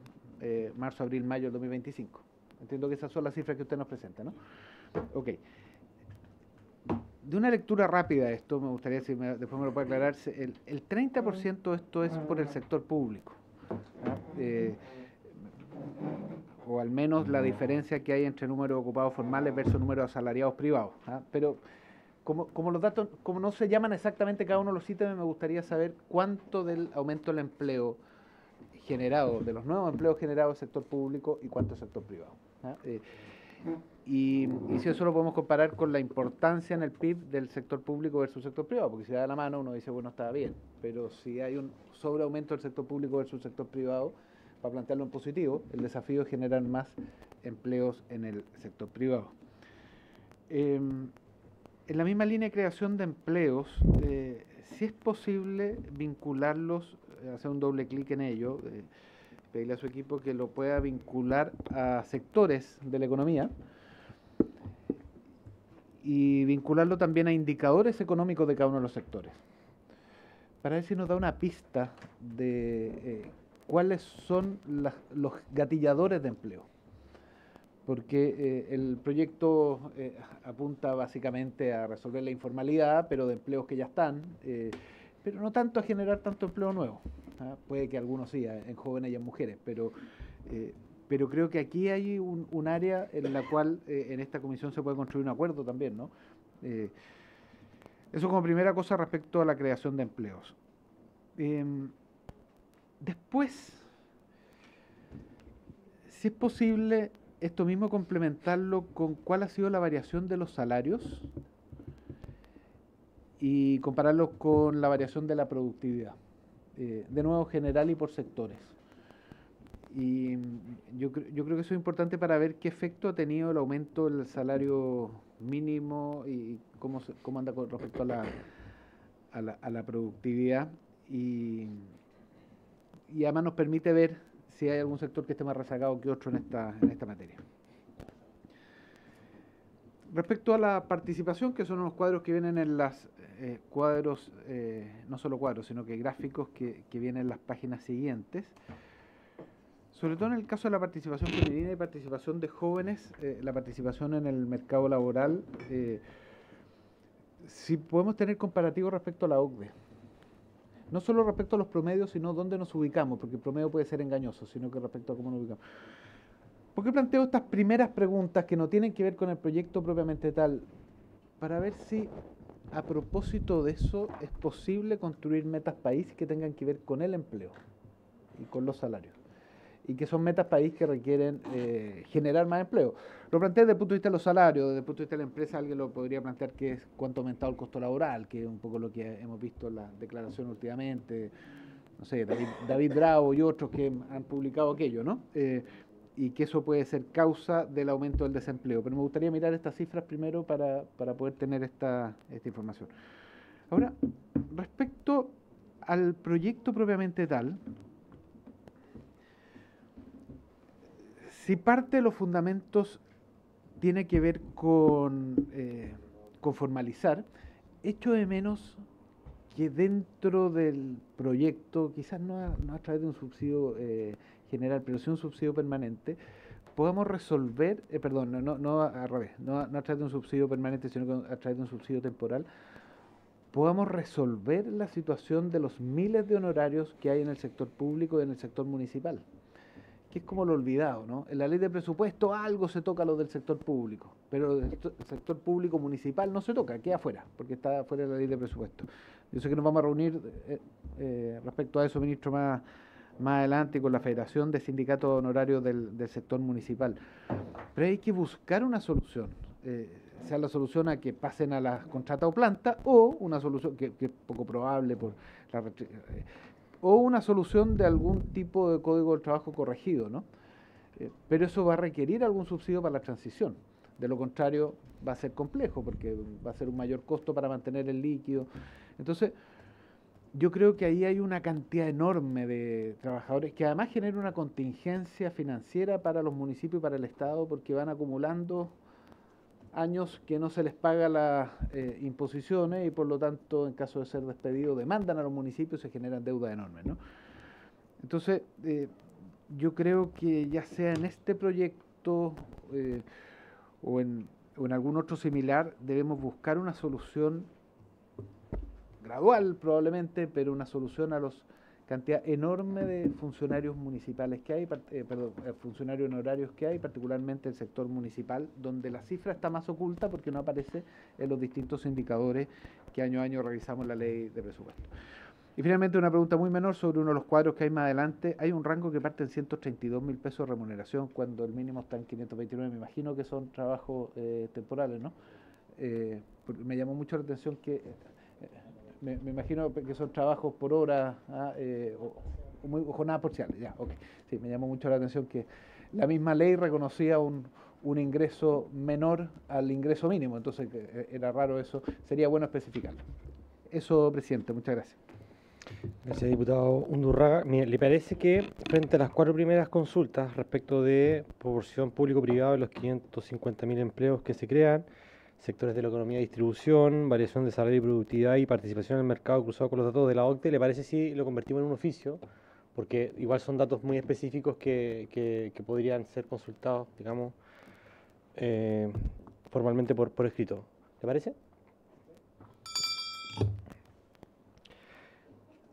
marzo, abril, mayo del 2025. Entiendo que esas son las cifras que usted nos presenta, ¿no? Ok. De una lectura rápida de esto, me gustaría, si después me lo puede aclarar, el 30% de esto es por el sector público, ¿ah? O al menos la diferencia que hay entre número de ocupados formales versus número de asalariados privados, ¿ah? Pero como los datos, como no se llaman exactamente cada uno de los ítems, me gustaría saber cuánto del aumento del empleo generado, de los nuevos empleos generados del sector público y cuánto del sector privado, ¿ah? Y si eso lo podemos comparar con la importancia en el PIB del sector público versus sector privado, porque si da la mano uno dice, bueno, está bien, pero si hay un sobreaumento del sector público versus sector privado, para plantearlo en positivo, el desafío es generar más empleos en el sector privado. En la misma línea de creación de empleos, si es posible vincularlos, hacer un doble clic en ello, pedirle a su equipo que lo pueda vincular a sectores de la economía y vincularlo también a indicadores económicos de cada uno de los sectores, para ver si nos da una pista de cuáles son los gatilladores de empleo. Porque el proyecto apunta básicamente a resolver la informalidad, pero de empleos que ya están, pero no tanto a generar tanto empleo nuevo, ¿ah? Puede que algunos sí, en jóvenes y en mujeres, pero creo que aquí hay un área en la cual en esta comisión se puede construir un acuerdo también, ¿no? Eso como primera cosa respecto a la creación de empleos. Después, si es posible, esto mismo complementarlo con cuál ha sido la variación de los salarios y compararlo con la variación de la productividad, de nuevo general y por sectores. Y yo creo que eso es importante para ver qué efecto ha tenido el aumento del salario mínimo y cómo anda con respecto a la productividad. Y además nos permite ver si hay algún sector que esté más rezagado que otro en esta materia. Respecto a la participación, que son unos cuadros que vienen en las cuadros, no solo cuadros, sino que gráficos que vienen en las páginas siguientes, sobre todo en el caso de la participación femenina y participación de jóvenes, la participación en el mercado laboral, si podemos tener comparativos respecto a la OCDE. No solo respecto a los promedios, sino dónde nos ubicamos, porque el promedio puede ser engañoso, sino que respecto a cómo nos ubicamos. ¿Por qué planteo estas primeras preguntas que no tienen que ver con el proyecto propiamente tal? Para ver si, a propósito de eso, es posible construir metas país que tengan que ver con el empleo y con los salarios. Y que son metas país que requieren generar más empleo. Lo planteé desde el punto de vista de los salarios, desde el punto de vista de la empresa, alguien lo podría plantear que es cuánto ha aumentado el costo laboral, que es un poco lo que hemos visto en la declaración últimamente, no sé, David Bravo y otros que han publicado aquello, ¿no? Y que eso puede ser causa del aumento del desempleo. Pero me gustaría mirar estas cifras primero para poder tener esta información. Ahora, respecto al proyecto propiamente tal, si parte de los fundamentos tiene que ver con formalizar, echo de menos que dentro del proyecto, quizás no a través de un subsidio general, pero sí un subsidio permanente, podamos resolver, no al revés, no a través de un subsidio permanente, sino a través de un subsidio temporal, podamos resolver la situación de los miles de honorarios que hay en el sector público y en el sector municipal, que es como lo olvidado, ¿no? En la ley de presupuesto algo se toca lo del sector público, pero el sector público municipal no se toca, queda afuera, porque está fuera de la ley de presupuesto. Yo sé que nos vamos a reunir respecto a eso, ministro, más adelante con la Federación de Sindicatos Honorarios del sector municipal. Pero hay que buscar una solución, sea la solución a que pasen a las contratas o plantas, o una solución que es poco probable por la o una solución de algún tipo de código del trabajo corregido, ¿no? Pero eso va a requerir algún subsidio para la transición. De lo contrario, va a ser complejo, porque va a ser un mayor costo para mantener el líquido. Entonces, yo creo que ahí hay una cantidad enorme de trabajadores que además genera una contingencia financiera para los municipios y para el Estado, porque van acumulando años que no se les paga las imposiciones y por lo tanto en caso de ser despedido demandan a los municipios y se generan deudas enormes, ¿no? Entonces yo creo que ya sea en este proyecto o en algún otro similar debemos buscar una solución gradual probablemente, pero una solución a los cantidad enorme de funcionarios municipales que hay, funcionarios honorarios que hay, particularmente el sector municipal, donde la cifra está más oculta porque no aparece en los distintos indicadores que año a año revisamos la ley de presupuesto. Y finalmente una pregunta muy menor sobre uno de los cuadros que hay más adelante. Hay un rango que parte en 132.000 pesos de remuneración cuando el mínimo está en 529. Me imagino que son trabajos temporales, ¿no? Me llamó mucho la atención que... Me imagino que son trabajos por hora o jornadas parciales. Ya, okay. Sí, me llamó mucho la atención que la misma ley reconocía un ingreso menor al ingreso mínimo, entonces era raro eso. Sería bueno especificarlo. Eso, presidente, muchas gracias. Gracias, diputado Undurraga. Mire, ¿le parece que frente a las 4 primeras consultas respecto de proporción público-privado de los 550.000 empleos que se crean, sectores de la economía de distribución, variación de salario y productividad y participación en el mercado cruzado con los datos de la OCDE, ¿le parece si lo convertimos en un oficio? Porque igual son datos muy específicos que podrían ser consultados, digamos, formalmente por escrito. ¿Le parece?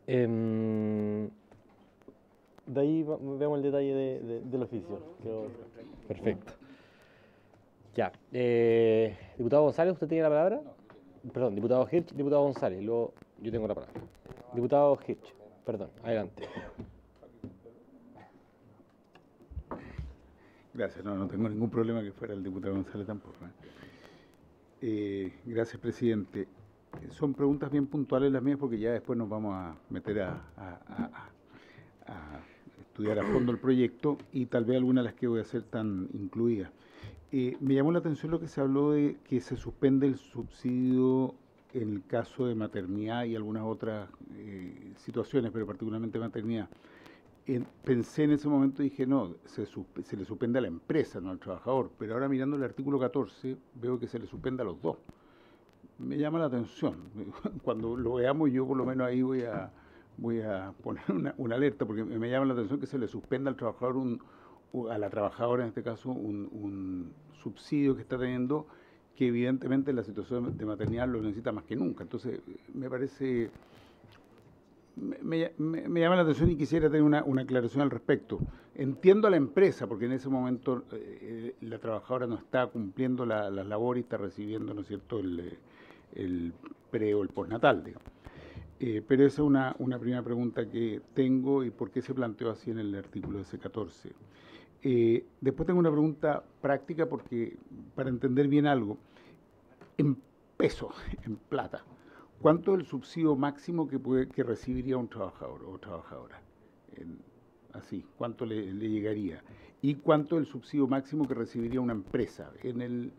De ahí vemos el detalle del oficio. Perfecto. Ya. Diputado González, ¿usted tiene la palabra? Perdón, diputado Hirsch, diputado González. Luego yo tengo la palabra. Diputado Hirsch, perdón, adelante. Gracias, no tengo ningún problema que fuera el diputado González tampoco. Gracias, presidente. Son preguntas bien puntuales las mías porque ya después nos vamos a meter a estudiar a fondo el proyecto y tal vez algunas de las que voy a hacer están incluidas. Me llamó la atención lo que se habló de que se suspende el subsidio en el caso de maternidad y algunas otras situaciones, pero particularmente maternidad. Pensé en ese momento y dije, no, se le suspende a la empresa, no al trabajador, pero ahora mirando el artículo 14 veo que se le suspende a los dos. Me llama la atención. Cuando lo veamos yo por lo menos ahí voy a poner una alerta, porque me llama la atención que se le suspenda al trabajador a la trabajadora en este caso un subsidio que está teniendo, que evidentemente en la situación de maternidad lo necesita más que nunca. Entonces me parece, me llama la atención y quisiera tener una aclaración al respecto. Entiendo a la empresa, porque en ese momento la trabajadora no está cumpliendo las labores y está recibiendo, ¿no es cierto?, el pre o el postnatal, digamos. Pero esa es una primera pregunta que tengo y por qué se planteó así en el artículo de C14. Después tengo una pregunta práctica porque para entender bien algo, en pesos, en plata, ¿cuánto es el subsidio máximo que recibiría un trabajador o trabajadora? Así, ¿cuánto le llegaría? ¿Y cuánto es el subsidio máximo que recibiría una empresa? En el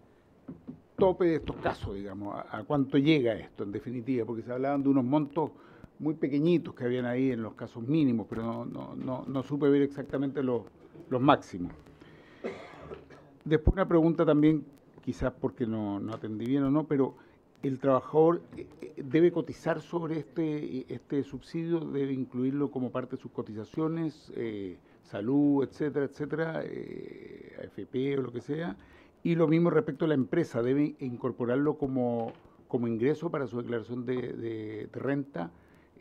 tope de estos casos, digamos, ¿a cuánto llega esto en definitiva? Porque se hablaban de unos montos muy pequeñitos que habían ahí en los casos mínimos, pero no supe ver exactamente los máximos. Después una pregunta también, quizás porque no atendí bien o no, pero ¿el trabajador debe cotizar sobre este subsidio? ¿Debe incluirlo como parte de sus cotizaciones, salud, etcétera, etcétera, AFP o lo que sea? Y lo mismo respecto a la empresa, ¿debe incorporarlo como ingreso para su declaración de renta,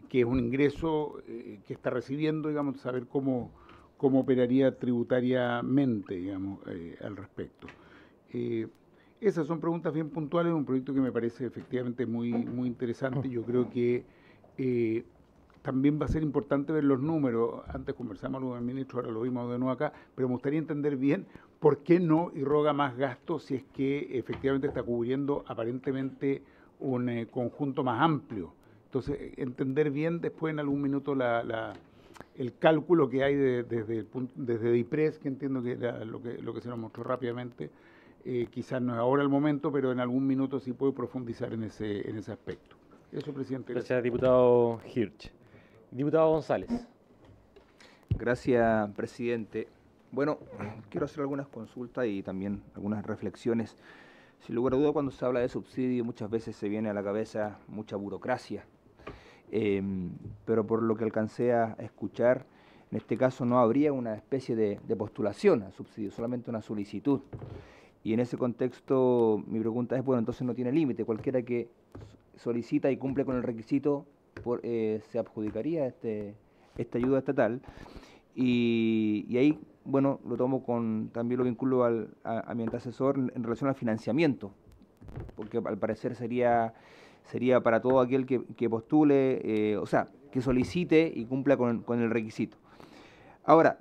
que es un ingreso que está recibiendo, digamos, saber cómo operaría tributariamente, digamos, al respecto? Esas son preguntas bien puntuales, un proyecto que me parece efectivamente muy interesante. Yo creo que también va a ser importante ver los números. Antes conversamos con el ministro, ahora lo vimos de nuevo acá, pero me gustaría entender bien por qué no irroga más gastos si es que efectivamente está cubriendo aparentemente un conjunto más amplio. Entonces, entender bien después en algún minuto el cálculo que hay desde DIPRES, que entiendo que era lo que se nos mostró rápidamente. Quizás no es ahora el momento, pero en algún minuto sí puedo profundizar en ese aspecto. Eso, presidente. Gracias, diputado Hirsch. Diputado González. Gracias, presidente. Bueno, quiero hacer algunas consultas y también algunas reflexiones Sin lugar a duda, cuando se habla de subsidio, muchas veces se viene a la cabeza mucha burocracia. Pero por lo que alcancé a escuchar, en este caso no habría una especie de postulación al subsidio, solamente una solicitud. Y en ese contexto, mi pregunta es, bueno, entonces no tiene límite. Cualquiera que solicita y cumple con el requisito se adjudicaría esta ayuda estatal. Y ahí, bueno, lo tomo también lo vinculo a mi antecesor en relación al financiamiento, porque al parecer sería para todo aquel que postule, o sea, que solicite y cumpla con el requisito. Ahora,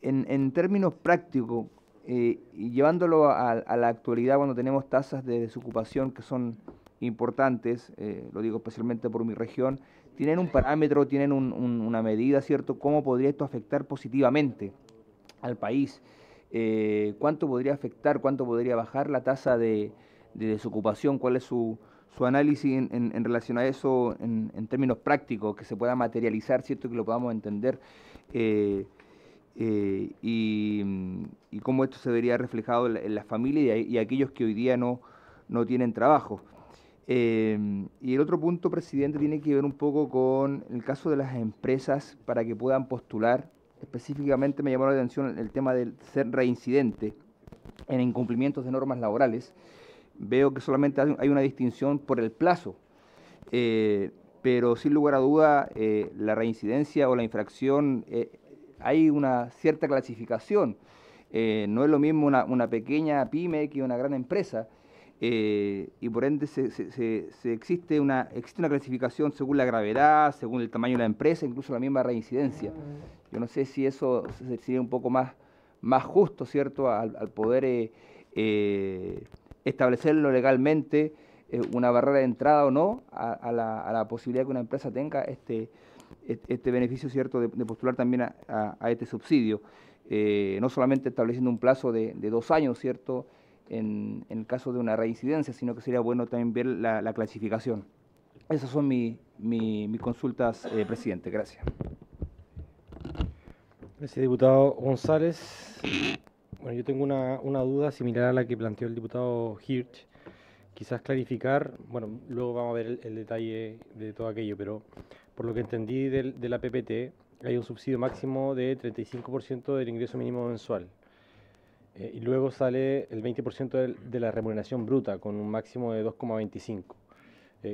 en términos prácticos, y llevándolo a la actualidad, cuando tenemos tasas de desocupación que son importantes, lo digo especialmente por mi región, tienen un parámetro, tienen una medida, ¿cierto? ¿Cómo podría esto afectar positivamente al país? ¿Cuánto podría afectar, cuánto podría bajar la tasa de desocupación? ¿Cuál es su análisis en relación a eso en términos prácticos, que se pueda materializar, ¿cierto? Que lo podamos entender, y cómo esto se vería reflejado en las familias y aquellos que hoy día no tienen trabajo. Y el otro punto, presidente, tiene que ver un poco con el caso de las empresas para que puedan postular. Específicamente me llamó la atención el tema del ser reincidente en incumplimientos de normas laborales. Veo que solamente hay una distinción por el plazo, pero sin lugar a duda la reincidencia o la infracción, hay una cierta clasificación. No es lo mismo una pequeña pyme que una gran empresa. Y por ende existe una clasificación según la gravedad, según el tamaño de la empresa, incluso la misma reincidencia. Yo no sé si eso sería un poco más justo, ¿cierto?, al poder establecerlo legalmente, una barrera de entrada o no a la posibilidad que una empresa tenga este beneficio, ¿cierto?, de postular también a este subsidio. No solamente estableciendo un plazo de 2 años, ¿cierto?, en el caso de una reincidencia, sino que sería bueno también ver la clasificación. Esas son mis consultas, presidente. Gracias. Gracias, diputado González. Bueno, yo tengo una duda similar a la que planteó el diputado Hirsch. Quizás clarificar, bueno, luego vamos a ver el detalle de todo aquello, pero por lo que entendí de la PPT, hay un subsidio máximo de 35% del ingreso mínimo mensual. Y luego sale el 20% de la remuneración bruta, con un máximo de 2,25.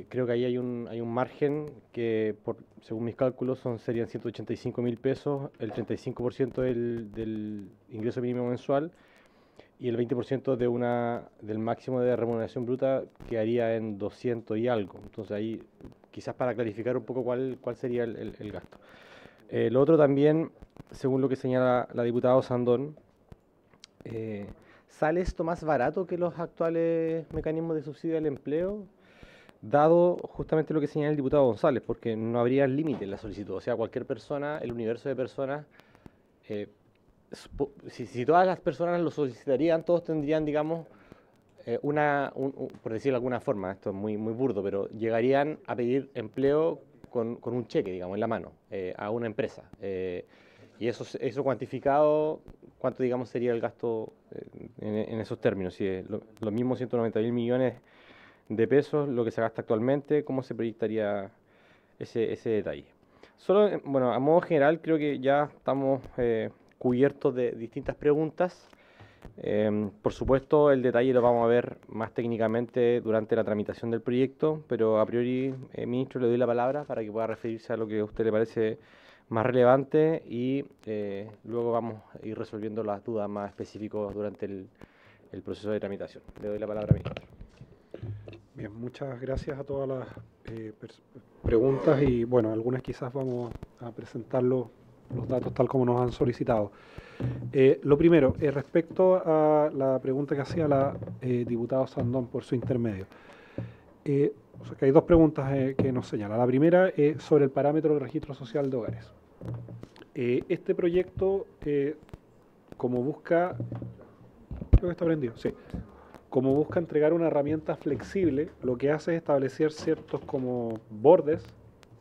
Creo que ahí hay un margen que, según mis cálculos, serían 185.000 pesos, el 35% del ingreso mínimo mensual, y el 20% del máximo de remuneración bruta quedaría en 200 y algo. Entonces ahí, quizás para clarificar un poco cuál sería el gasto. Lo otro también, según lo que señala la diputada Sandón, ¿sale esto más barato que los actuales mecanismos de subsidio al empleo? Dado justamente lo que señala el diputado González, porque no habría límite en la solicitud. O sea, cualquier persona, el universo de personas, si todas las personas lo solicitarían, todos tendrían, digamos, por decirlo de alguna forma, esto es muy, muy burdo, pero llegarían a pedir empleo con un cheque, digamos, en la mano, a una empresa. Y eso cuantificado, ¿cuánto, digamos, sería el gasto en esos términos? Si es los mismos 190.000 millones de pesos, lo que se gasta actualmente, ¿cómo se proyectaría ese detalle? Solo, bueno, a modo general, creo que ya estamos cubiertos de distintas preguntas. Por supuesto, el detalle lo vamos a ver más técnicamente durante la tramitación del proyecto, pero a priori, ministro, le doy la palabra para que pueda referirse a lo que a usted le parece más relevante y luego vamos a ir resolviendo las dudas más específicas durante el proceso de tramitación. Le doy la palabra, ministro. Bien, muchas gracias a todas las preguntas y, bueno, algunas quizás vamos a presentar los datos tal como nos han solicitado. Lo primero, respecto a la pregunta que hacía la diputada Sandón por su intermedio. O sea, que hay 2 preguntas que nos señala. La primera es sobre el parámetro del registro social de hogares. Este proyecto, como busca... Creo que está prendido, sí. Como busca entregar una herramienta flexible, lo que hace es establecer ciertos como bordes,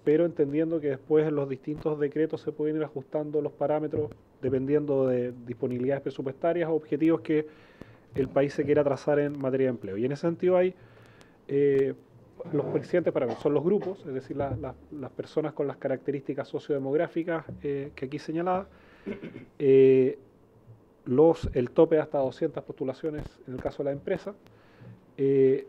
pero entendiendo que después en los distintos decretos se pueden ir ajustando los parámetros dependiendo de disponibilidades presupuestarias o objetivos que el país se quiera trazar en materia de empleo. Y en ese sentido hay los presidentes para mí son los grupos, es decir, las personas con las características sociodemográficas que aquí señalaba, el tope hasta 200 postulaciones en el caso de la empresa, el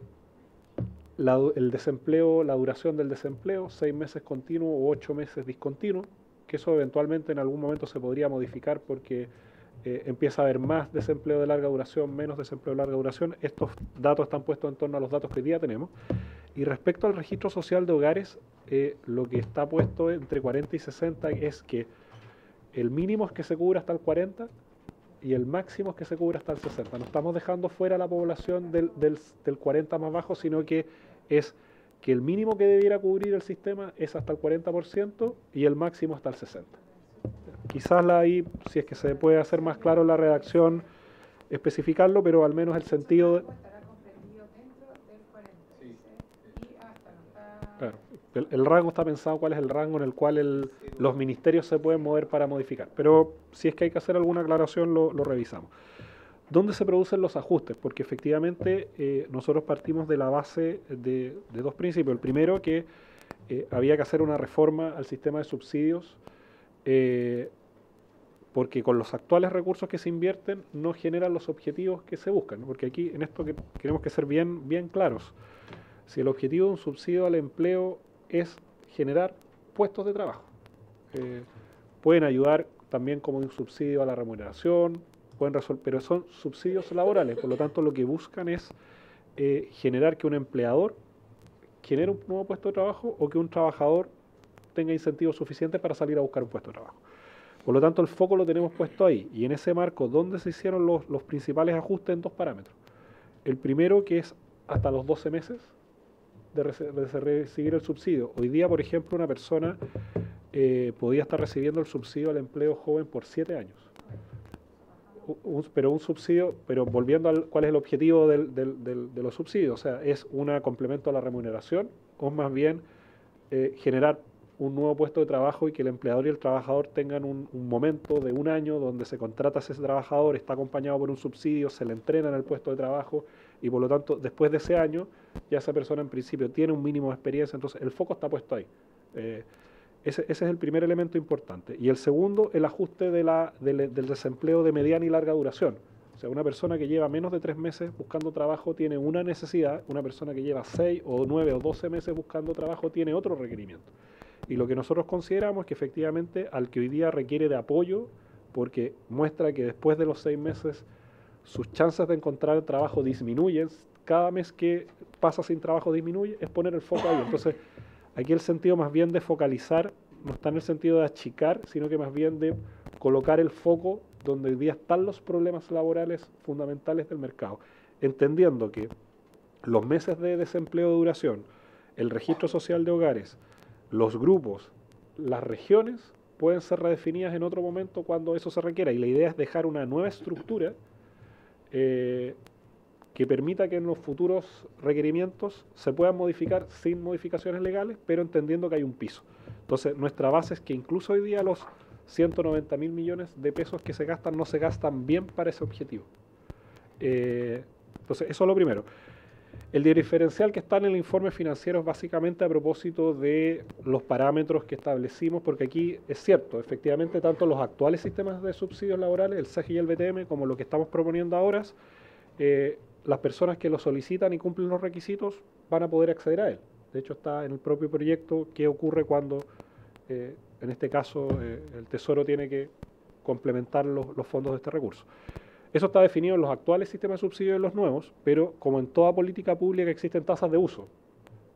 desempleo, la duración del desempleo, 6 meses continuo o 8 meses discontinuo, que eso eventualmente en algún momento se podría modificar porque empieza a haber más desempleo de larga duración, menos desempleo de larga duración. Estos datos están puestos en torno a los datos que hoy día tenemos. Y respecto al registro social de hogares, lo que está puesto entre 40 y 60 es que el mínimo es que se cubra hasta el 40 y el máximo es que se cubra hasta el 60. No estamos dejando fuera la población del 40 más bajo, sino que es que el mínimo que debiera cubrir el sistema es hasta el 40% y el máximo hasta el 60%. Quizás ahí, si es que se puede hacer más claro la redacción, especificarlo, pero al menos el sentido... Claro, el rango está pensado, cuál es el rango en el cual los ministerios se pueden mover para modificar. Pero si es que hay que hacer alguna aclaración, lo revisamos. ¿Dónde se producen los ajustes? Porque efectivamente nosotros partimos de la base de dos principios. El primero, que había que hacer una reforma al sistema de subsidios, porque con los actuales recursos que se invierten no generan los objetivos que se buscan, ¿no? Porque aquí en esto queremos que ser bien claros. Si el objetivo de un subsidio al empleo es generar puestos de trabajo, pueden ayudar también como un subsidio a la remuneración, pueden resolver, pero son subsidios laborales, por lo tanto lo que buscan es generar que un empleador genere un nuevo puesto de trabajo o que un trabajador tenga incentivos suficientes para salir a buscar un puesto de trabajo. Por lo tanto, el foco lo tenemos puesto ahí. Y en ese marco, ¿dónde se hicieron los principales ajustes? En dos parámetros. El primero, que es hasta los 12 meses de recibir el subsidio. Hoy día, por ejemplo, una persona podía estar recibiendo el subsidio al empleo joven por 7 años. Pero un subsidio, pero volviendo al cuál es el objetivo de los subsidios, o sea, ¿es un complemento a la remuneración o más bien generar un nuevo puesto de trabajo y que el empleador y el trabajador tengan un momento de un año donde se contrata a ese trabajador, está acompañado por un subsidio, se le entrena en el puesto de trabajo y por lo tanto después de ese año ya esa persona en principio tiene un mínimo de experiencia, entonces el foco está puesto ahí. Ese es el primer elemento importante. Y el segundo, el ajuste del desempleo de mediana y larga duración. O sea, una persona que lleva menos de 3 meses buscando trabajo tiene una necesidad, una persona que lleva 6 o 9 o 12 meses buscando trabajo tiene otro requerimiento. Y lo que nosotros consideramos es que efectivamente al que hoy día requiere de apoyo, porque muestra que después de los 6 meses sus chances de encontrar trabajo disminuyen, cada mes que pasa sin trabajo disminuye, es poner el foco ahí. Entonces, aquí el sentido más bien de focalizar, no está en el sentido de achicar, sino que más bien de colocar el foco donde hoy día están los problemas laborales fundamentales del mercado, entendiendo que los meses de desempleo de duración, el registro social de hogares, los grupos, las regiones pueden ser redefinidas en otro momento cuando eso se requiera. Y la idea es dejar una nueva estructura que permita que en los futuros requerimientos se puedan modificar sin modificaciones legales, pero entendiendo que hay un piso. Entonces, nuestra base es que incluso hoy día los 190.000 millones de pesos que se gastan no se gastan bien para ese objetivo. Entonces, eso es lo primero. El diferencial que está en el informe financiero es básicamente a propósito de los parámetros que establecimos, porque aquí es cierto, efectivamente, tanto los actuales sistemas de subsidios laborales, el CEGI y el BTM, como lo que estamos proponiendo ahora, las personas que lo solicitan y cumplen los requisitos van a poder acceder a él. De hecho, está en el propio proyecto qué ocurre cuando, en este caso, el Tesoro tiene que complementar los fondos de este recurso. Eso está definido en los actuales sistemas de subsidios y en los nuevos, pero como en toda política pública existen tasas de uso.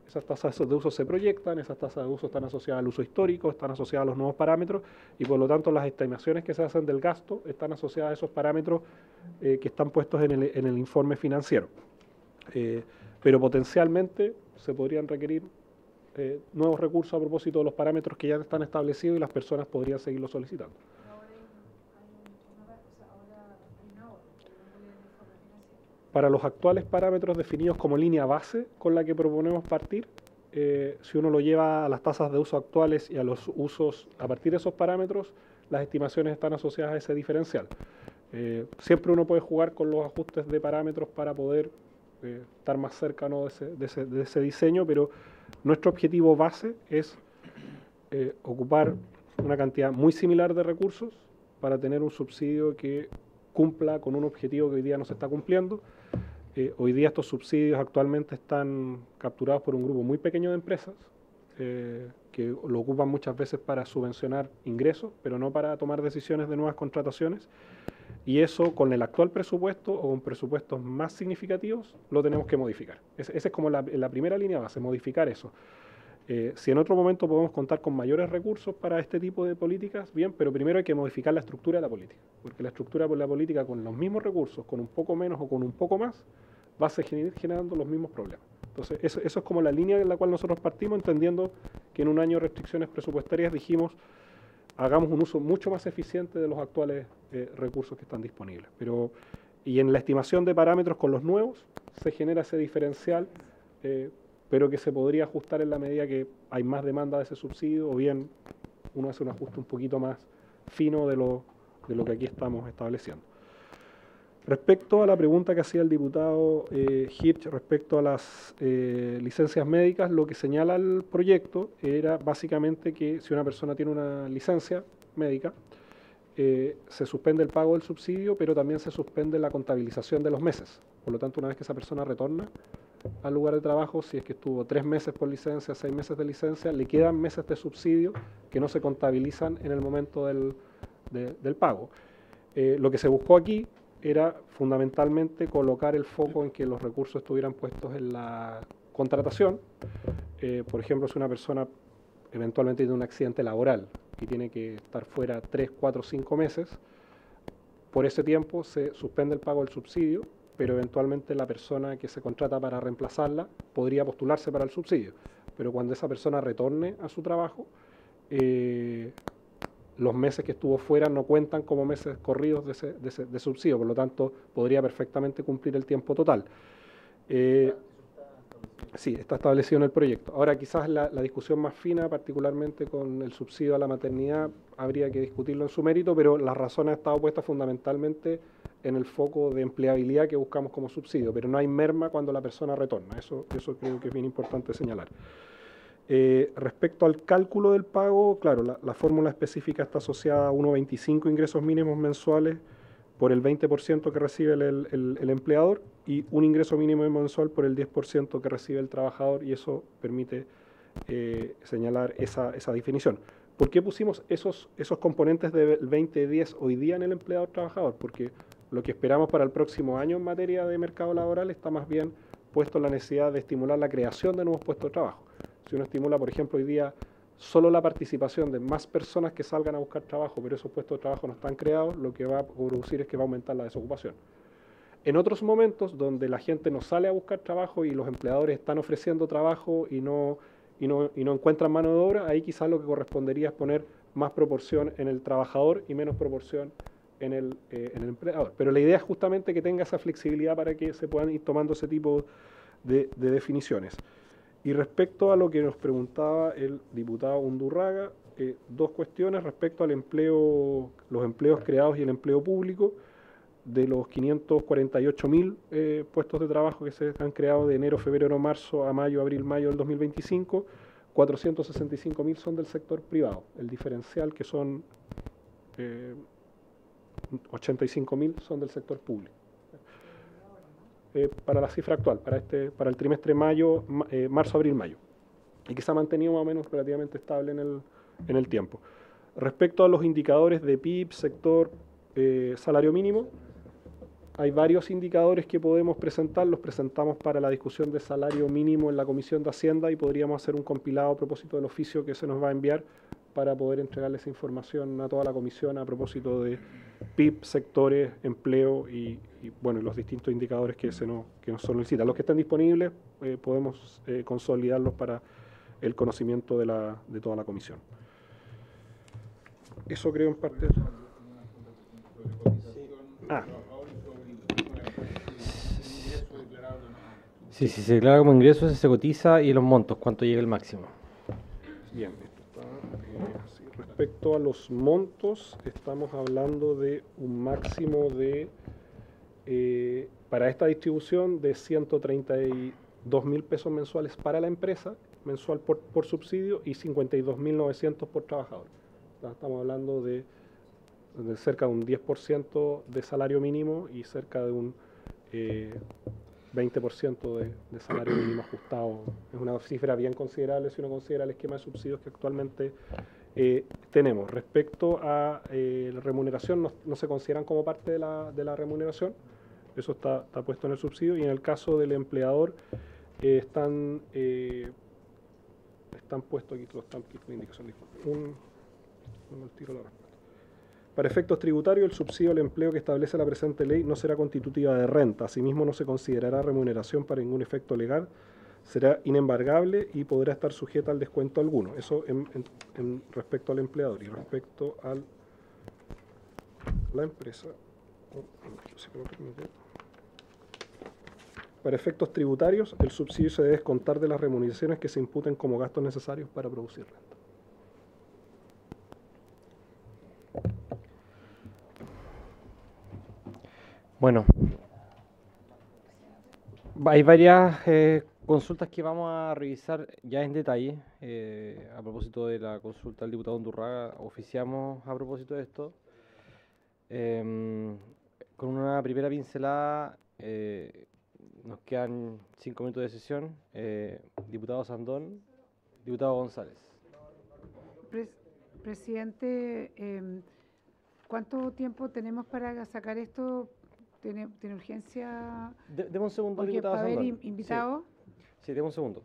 Esas tasas de uso se proyectan, esas tasas de uso están asociadas al uso histórico, están asociadas a los nuevos parámetros y por lo tanto las estimaciones que se hacen del gasto están asociadas a esos parámetros que están puestos en el informe financiero. Pero potencialmente se podrían requerir nuevos recursos a propósito de los parámetros que ya están establecidos y las personas podrían seguirlos solicitando. Para los actuales parámetros definidos como línea base con la que proponemos partir, si uno lo lleva a las tasas de uso actuales y a los usos a partir de esos parámetros, las estimaciones están asociadas a ese diferencial. Siempre uno puede jugar con los ajustes de parámetros para poder estar más cerca, ¿no?, de ese diseño, pero nuestro objetivo base es ocupar una cantidad muy similar de recursos para tener un subsidio que cumpla con un objetivo que hoy día no se está cumpliendo. Hoy día estos subsidios actualmente están capturados por un grupo muy pequeño de empresas que lo ocupan muchas veces para subvencionar ingresos, pero no para tomar decisiones de nuevas contrataciones. Y eso, con el actual presupuesto o con presupuestos más significativos, lo tenemos que modificar. Esa es como la primera línea base, modificar eso. Si en otro momento podemos contar con mayores recursos para este tipo de políticas, bien, pero primero hay que modificar la estructura de la política, porque la estructura de la política con los mismos recursos, con un poco menos o con un poco más, va a seguir generando los mismos problemas. Entonces, eso es como la línea en la cual nosotros partimos, entendiendo que en un año de restricciones presupuestarias dijimos, hagamos un uso mucho más eficiente de los actuales recursos que están disponibles. Y en la estimación de parámetros con los nuevos, se genera ese diferencial, pero que se podría ajustar en la medida que hay más demanda de ese subsidio, o bien uno hace un ajuste un poquito más fino de lo que aquí estamos estableciendo. Respecto a la pregunta que hacía el diputado Hirsch respecto a las licencias médicas, lo que señala el proyecto era básicamente que si una persona tiene una licencia médica, se suspende el pago del subsidio, pero también se suspende la contabilización de los meses. Por lo tanto, una vez que esa persona retorna al lugar de trabajo, si es que estuvo 3 meses por licencia, 6 meses de licencia, le quedan meses de subsidio que no se contabilizan en el momento del pago. Lo que se buscó aquí era fundamentalmente colocar el foco en que los recursos estuvieran puestos en la contratación. Por ejemplo, si una persona eventualmente tiene un accidente laboral y tiene que estar fuera 3, 4, 5 meses, por ese tiempo se suspende el pago del subsidio, pero eventualmente la persona que se contrata para reemplazarla podría postularse para el subsidio. Pero cuando esa persona retorne a su trabajo, los meses que estuvo fuera no cuentan como meses corridos de subsidio, por lo tanto podría perfectamente cumplir el tiempo total. Sí, está establecido en el proyecto. Ahora quizás la discusión más fina, particularmente con el subsidio a la maternidad, habría que discutirlo en su mérito, pero la razón ha estado puesta fundamentalmente en el foco de empleabilidad que buscamos como subsidio, pero no hay merma cuando la persona retorna, eso creo que es bien importante señalar. Respecto al cálculo del pago, claro, la fórmula específica está asociada a 1,25 ingresos mínimos mensuales por el 20% que recibe el empleador y un ingreso mínimo mensual por el 10% que recibe el trabajador, y eso permite señalar esa definición. ¿Por qué pusimos esos componentes del 2010 hoy día en el empleador-trabajador? Porque lo que esperamos para el próximo año en materia de mercado laboral está más bien puesto en la necesidad de estimular la creación de nuevos puestos de trabajo. Si uno estimula, por ejemplo, hoy día solo la participación de más personas que salgan a buscar trabajo, pero esos puestos de trabajo no están creados, lo que va a producir es que va a aumentar la desocupación. En otros momentos donde la gente no sale a buscar trabajo y los empleadores están ofreciendo trabajo y no encuentran mano de obra, ahí quizás lo que correspondería es poner más proporción en el trabajador y menos proporción en el empleador. Pero la idea es justamente que tenga esa flexibilidad para que se puedan ir tomando ese tipo de definiciones. Y respecto a lo que nos preguntaba el diputado Undurraga, 2 cuestiones respecto al empleo, los empleos creados y el empleo público. De los 548.000 puestos de trabajo que se han creado de enero, febrero, marzo a mayo, abril, mayo del 2025, 465.000 son del sector privado. El diferencial, que son 85.000, son del sector público. Para la cifra actual, para el trimestre marzo, abril, mayo, y que se ha mantenido más o menos relativamente estable en el tiempo. Respecto a los indicadores de PIB, sector, salario mínimo, hay varios indicadores que podemos presentar, los presentamos para la discusión de salario mínimo en la Comisión de Hacienda y podríamos hacer un compilado a propósito del oficio que se nos va a enviar para poder entregarle esa información a toda la comisión a propósito de PIB, sectores, empleo y bueno, los distintos indicadores que nos solicitan. Los que estén disponibles podemos consolidarlos para el conocimiento de toda la comisión. Eso creo en parte. Sí, si se declara como ingreso, se cotiza y los montos, ¿cuánto llega el máximo? Bien, esto está Sí, respecto a los montos, estamos hablando de un máximo de, para esta distribución, de 132.000 pesos mensuales para la empresa, mensual por subsidio, y 52.900 por trabajador. Estamos hablando de cerca de un 10% de salario mínimo y cerca de un 20% de salario mínimo ajustado. Es una cifra bien considerable si uno considera el esquema de subsidios que actualmente tenemos. Respecto a la remuneración, no se consideran como parte de la remuneración, eso está puesto en el subsidio, y en el caso del empleador están puestos aquí, están aquí con indicación, disculpe. El tiro la respuesta. Para efectos tributarios, el subsidio al empleo que establece la presente ley no será constitutiva de renta. Asimismo, no se considerará remuneración para ningún efecto legal, será inembargable y podrá estar sujeta al descuento alguno. Eso en respecto al empleador. Y respecto a la empresa, para efectos tributarios, el subsidio se debe descontar de las remuneraciones que se imputen como gastos necesarios para producir renta. Bueno, hay varias consultas que vamos a revisar ya en detalle. A propósito de la consulta del diputado Undurraga, oficiamos a propósito de esto. Con una primera pincelada, nos quedan 5 minutos de sesión. Diputado Sandón, diputado González. Presidente, ¿cuánto tiempo tenemos para sacar esto? ¿Tiene urgencia? Deme un segundo, porque diputado para Sandón. haber invitado. Sí, deme un segundo.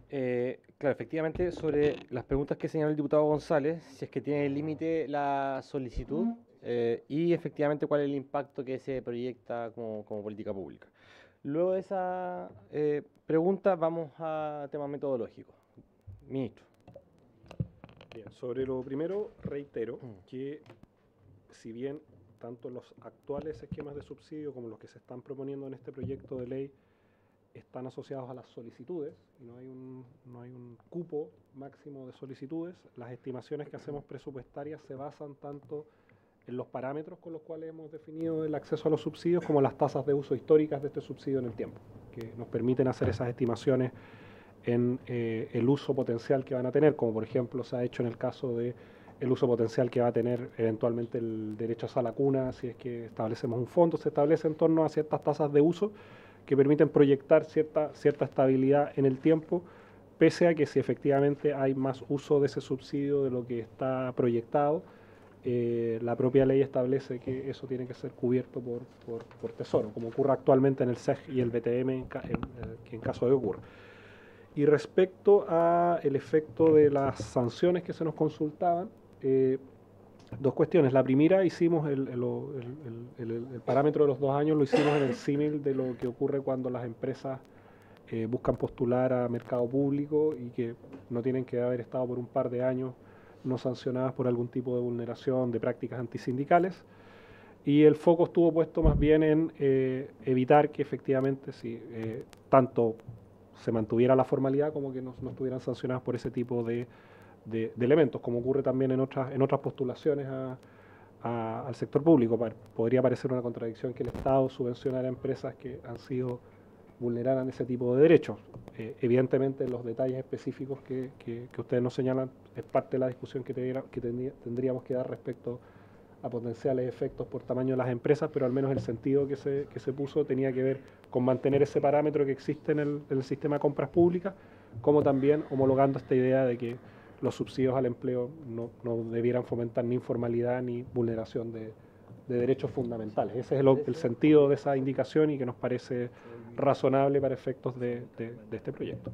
Claro, efectivamente, sobre las preguntas que señaló el diputado González, si es que tiene el límite la solicitud y efectivamente cuál es el impacto que se proyecta como política pública. Luego de esa pregunta vamos a temas metodológicos. Ministro. Bien, sobre lo primero, reitero que si bien tanto los actuales esquemas de subsidio como los que se están proponiendo en este proyecto de ley están asociados a las solicitudes, y no hay un cupo máximo de solicitudes, las estimaciones que hacemos presupuestarias se basan tanto en los parámetros con los cuales hemos definido el acceso a los subsidios como las tasas de uso históricas de este subsidio en el tiempo, que nos permiten hacer esas estimaciones en el uso potencial que van a tener, como por ejemplo se ha hecho en el caso de el uso potencial que va a tener eventualmente el derecho a sala cuna. Si es que establecemos un fondo, se establece en torno a ciertas tasas de uso que permiten proyectar cierta estabilidad en el tiempo, pese a que si efectivamente hay más uso de ese subsidio de lo que está proyectado, la propia ley establece que eso tiene que ser cubierto por Tesoro, como ocurre actualmente en el SEG y el BTM en caso de ocurra. Y respecto al efecto de las sanciones que se nos consultaban, dos cuestiones. La primera, hicimos el parámetro de los 2 años, lo hicimos en el símil de lo que ocurre cuando las empresas buscan postular a mercado público y que no tienen que haber estado por un par de años no sancionadas por algún tipo de vulneración de prácticas antisindicales. Y el foco estuvo puesto más bien en evitar que efectivamente tanto se mantuviera la formalidad como que no estuvieran sancionadas por ese tipo de elementos, como ocurre también en otras postulaciones al sector público. Podría parecer una contradicción que el Estado subvencionara a empresas que vulneraran ese tipo de derechos. Evidentemente, los detalles específicos que ustedes nos señalan es parte de la discusión que tendríamos que dar respecto a potenciales efectos por tamaño de las empresas, pero al menos el sentido que se puso tenía que ver con mantener ese parámetro que existe en el sistema de compras públicas, como también homologando esta idea de que los subsidios al empleo no debieran fomentar ni informalidad ni vulneración de derechos fundamentales. Ese es el sentido de esa indicación y que nos parece razonable para efectos de este proyecto.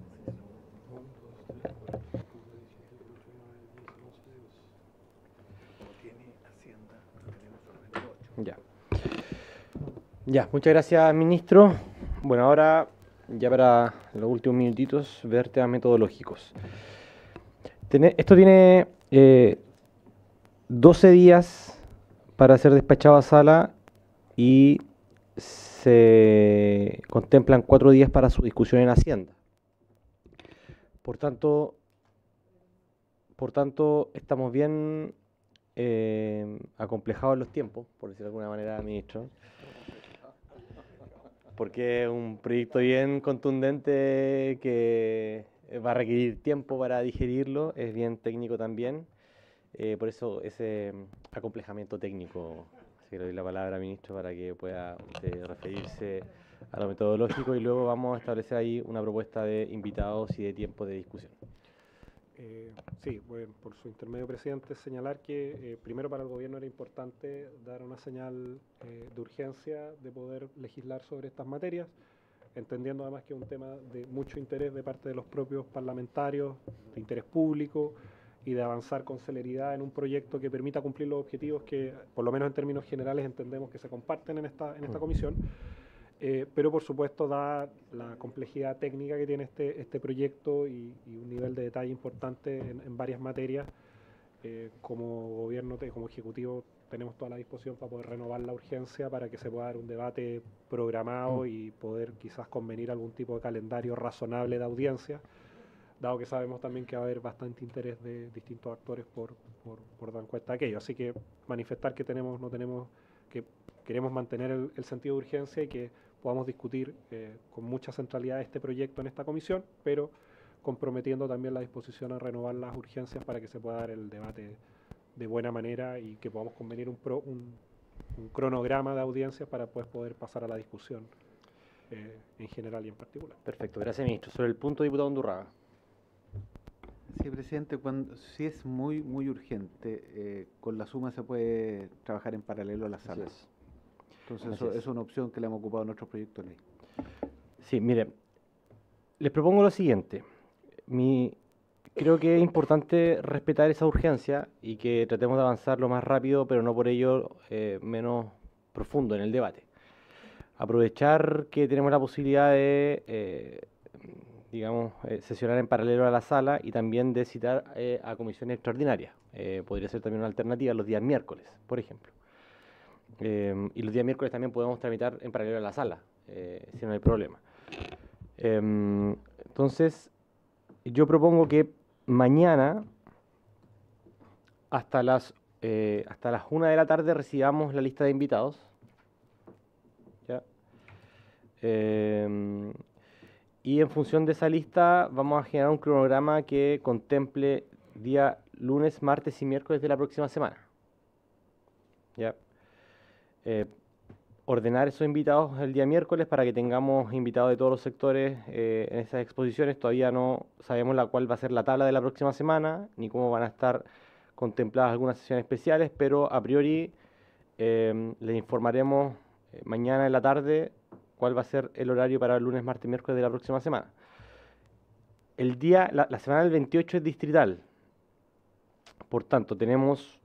Ya, muchas gracias, ministro. Bueno, ahora, ya para los últimos minutitos, ver temas metodológicos. Esto tiene 12 días para ser despachado a sala y se contemplan 4 días para su discusión en Hacienda. Por tanto, Por tanto, estamos bien acomplejados en los tiempos, por decirlo de alguna manera, ministro, porque es un proyecto bien contundente que va a requerir tiempo para digerirlo, es bien técnico también, por eso ese acomplejamiento técnico. Así que le doy la palabra, ministro, para que pueda usted referirse a lo metodológico y luego vamos a establecer ahí una propuesta de invitados y de tiempo de discusión. Sí, bueno, por su intermedio, presidente, señalar que primero para el gobierno era importante dar una señal de urgencia de poder legislar sobre estas materias, entendiendo además que es un tema de mucho interés de parte de los propios parlamentarios, de interés público, y de avanzar con celeridad en un proyecto que permita cumplir los objetivos que, por lo menos en términos generales, entendemos que se comparten en esta comisión. Pero por supuesto, dada la complejidad técnica que tiene este proyecto y un nivel de detalle importante en varias materias, como gobierno, como ejecutivo, tenemos toda la disposición para poder renovar la urgencia para que se pueda dar un debate programado y poder quizás convenir algún tipo de calendario razonable de audiencia, dado que sabemos también que va a haber bastante interés de distintos actores por dar cuenta de aquello. Así que manifestar que queremos mantener el sentido de urgencia y que podamos discutir con mucha centralidad este proyecto en esta comisión, pero comprometiendo también la disposición a renovar las urgencias para que se pueda dar el debate de buena manera y que podamos convenir un cronograma de audiencias para poder pasar a la discusión en general y en particular. Perfecto, gracias, ministro. Sobre el punto, diputado Undurraga. Sí, presidente, si es muy urgente, con la suma se puede trabajar en paralelo a la sala. Entonces eso es una opción que le hemos ocupado en nuestro proyecto de ley. Sí, mire, les propongo lo siguiente. Creo que es importante respetar esa urgencia y que tratemos de avanzar lo más rápido, pero no por ello menos profundo en el debate. Aprovechar que tenemos la posibilidad de sesionar en paralelo a la sala y también de citar a comisiones extraordinarias. Podría ser también una alternativa los días miércoles, por ejemplo. Y los días miércoles también podemos tramitar en paralelo a la sala, si no hay problema. Entonces, yo propongo que mañana, hasta las 1 de la tarde, recibamos la lista de invitados. ¿Ya? Y en función de esa lista vamos a generar un cronograma que contemple día lunes, martes y miércoles de la próxima semana. ¿Ya? Ordenar esos invitados el día miércoles para que tengamos invitados de todos los sectores en esas exposiciones. Todavía no sabemos cuál va a ser la tabla de la próxima semana, ni cómo van a estar contempladas algunas sesiones especiales, pero a priori les informaremos mañana en la tarde cuál va a ser el horario para el lunes, martes y miércoles de la próxima semana. La semana del 28 es distrital. Por tanto, tenemos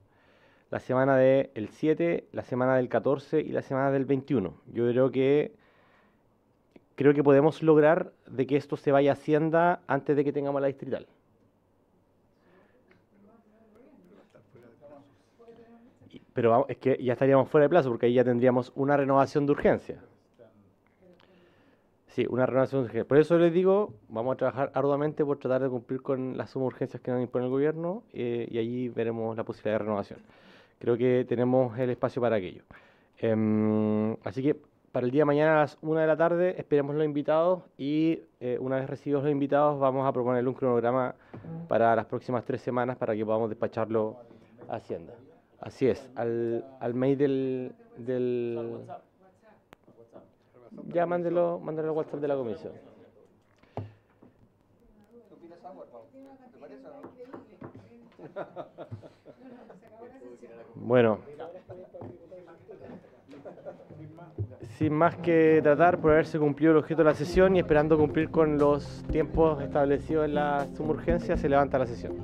la semana del 7, la semana del 14 y la semana del 21. Yo creo que podemos lograr de que esto se vaya a Hacienda antes de que tengamos la distrital. Pero es que ya estaríamos fuera de plazo porque ahí ya tendríamos una renovación de urgencia. Sí, una renovación de urgencia. Por eso les digo, vamos a trabajar arduamente por tratar de cumplir con las sumas urgencias que nos impone el gobierno y allí veremos la posibilidad de renovación. Creo que tenemos el espacio para aquello. Así que para el día de mañana a las 1 de la tarde esperemos los invitados y una vez recibidos los invitados vamos a proponerle un cronograma para las próximas 3 semanas para que podamos despacharlo a Hacienda. Así es, al mail del... Ya mándelo al WhatsApp de la comisión. Bueno, sin más que tratar, por haberse cumplido el objeto de la sesión y esperando cumplir con los tiempos establecidos en la suma urgencia, se levanta la sesión.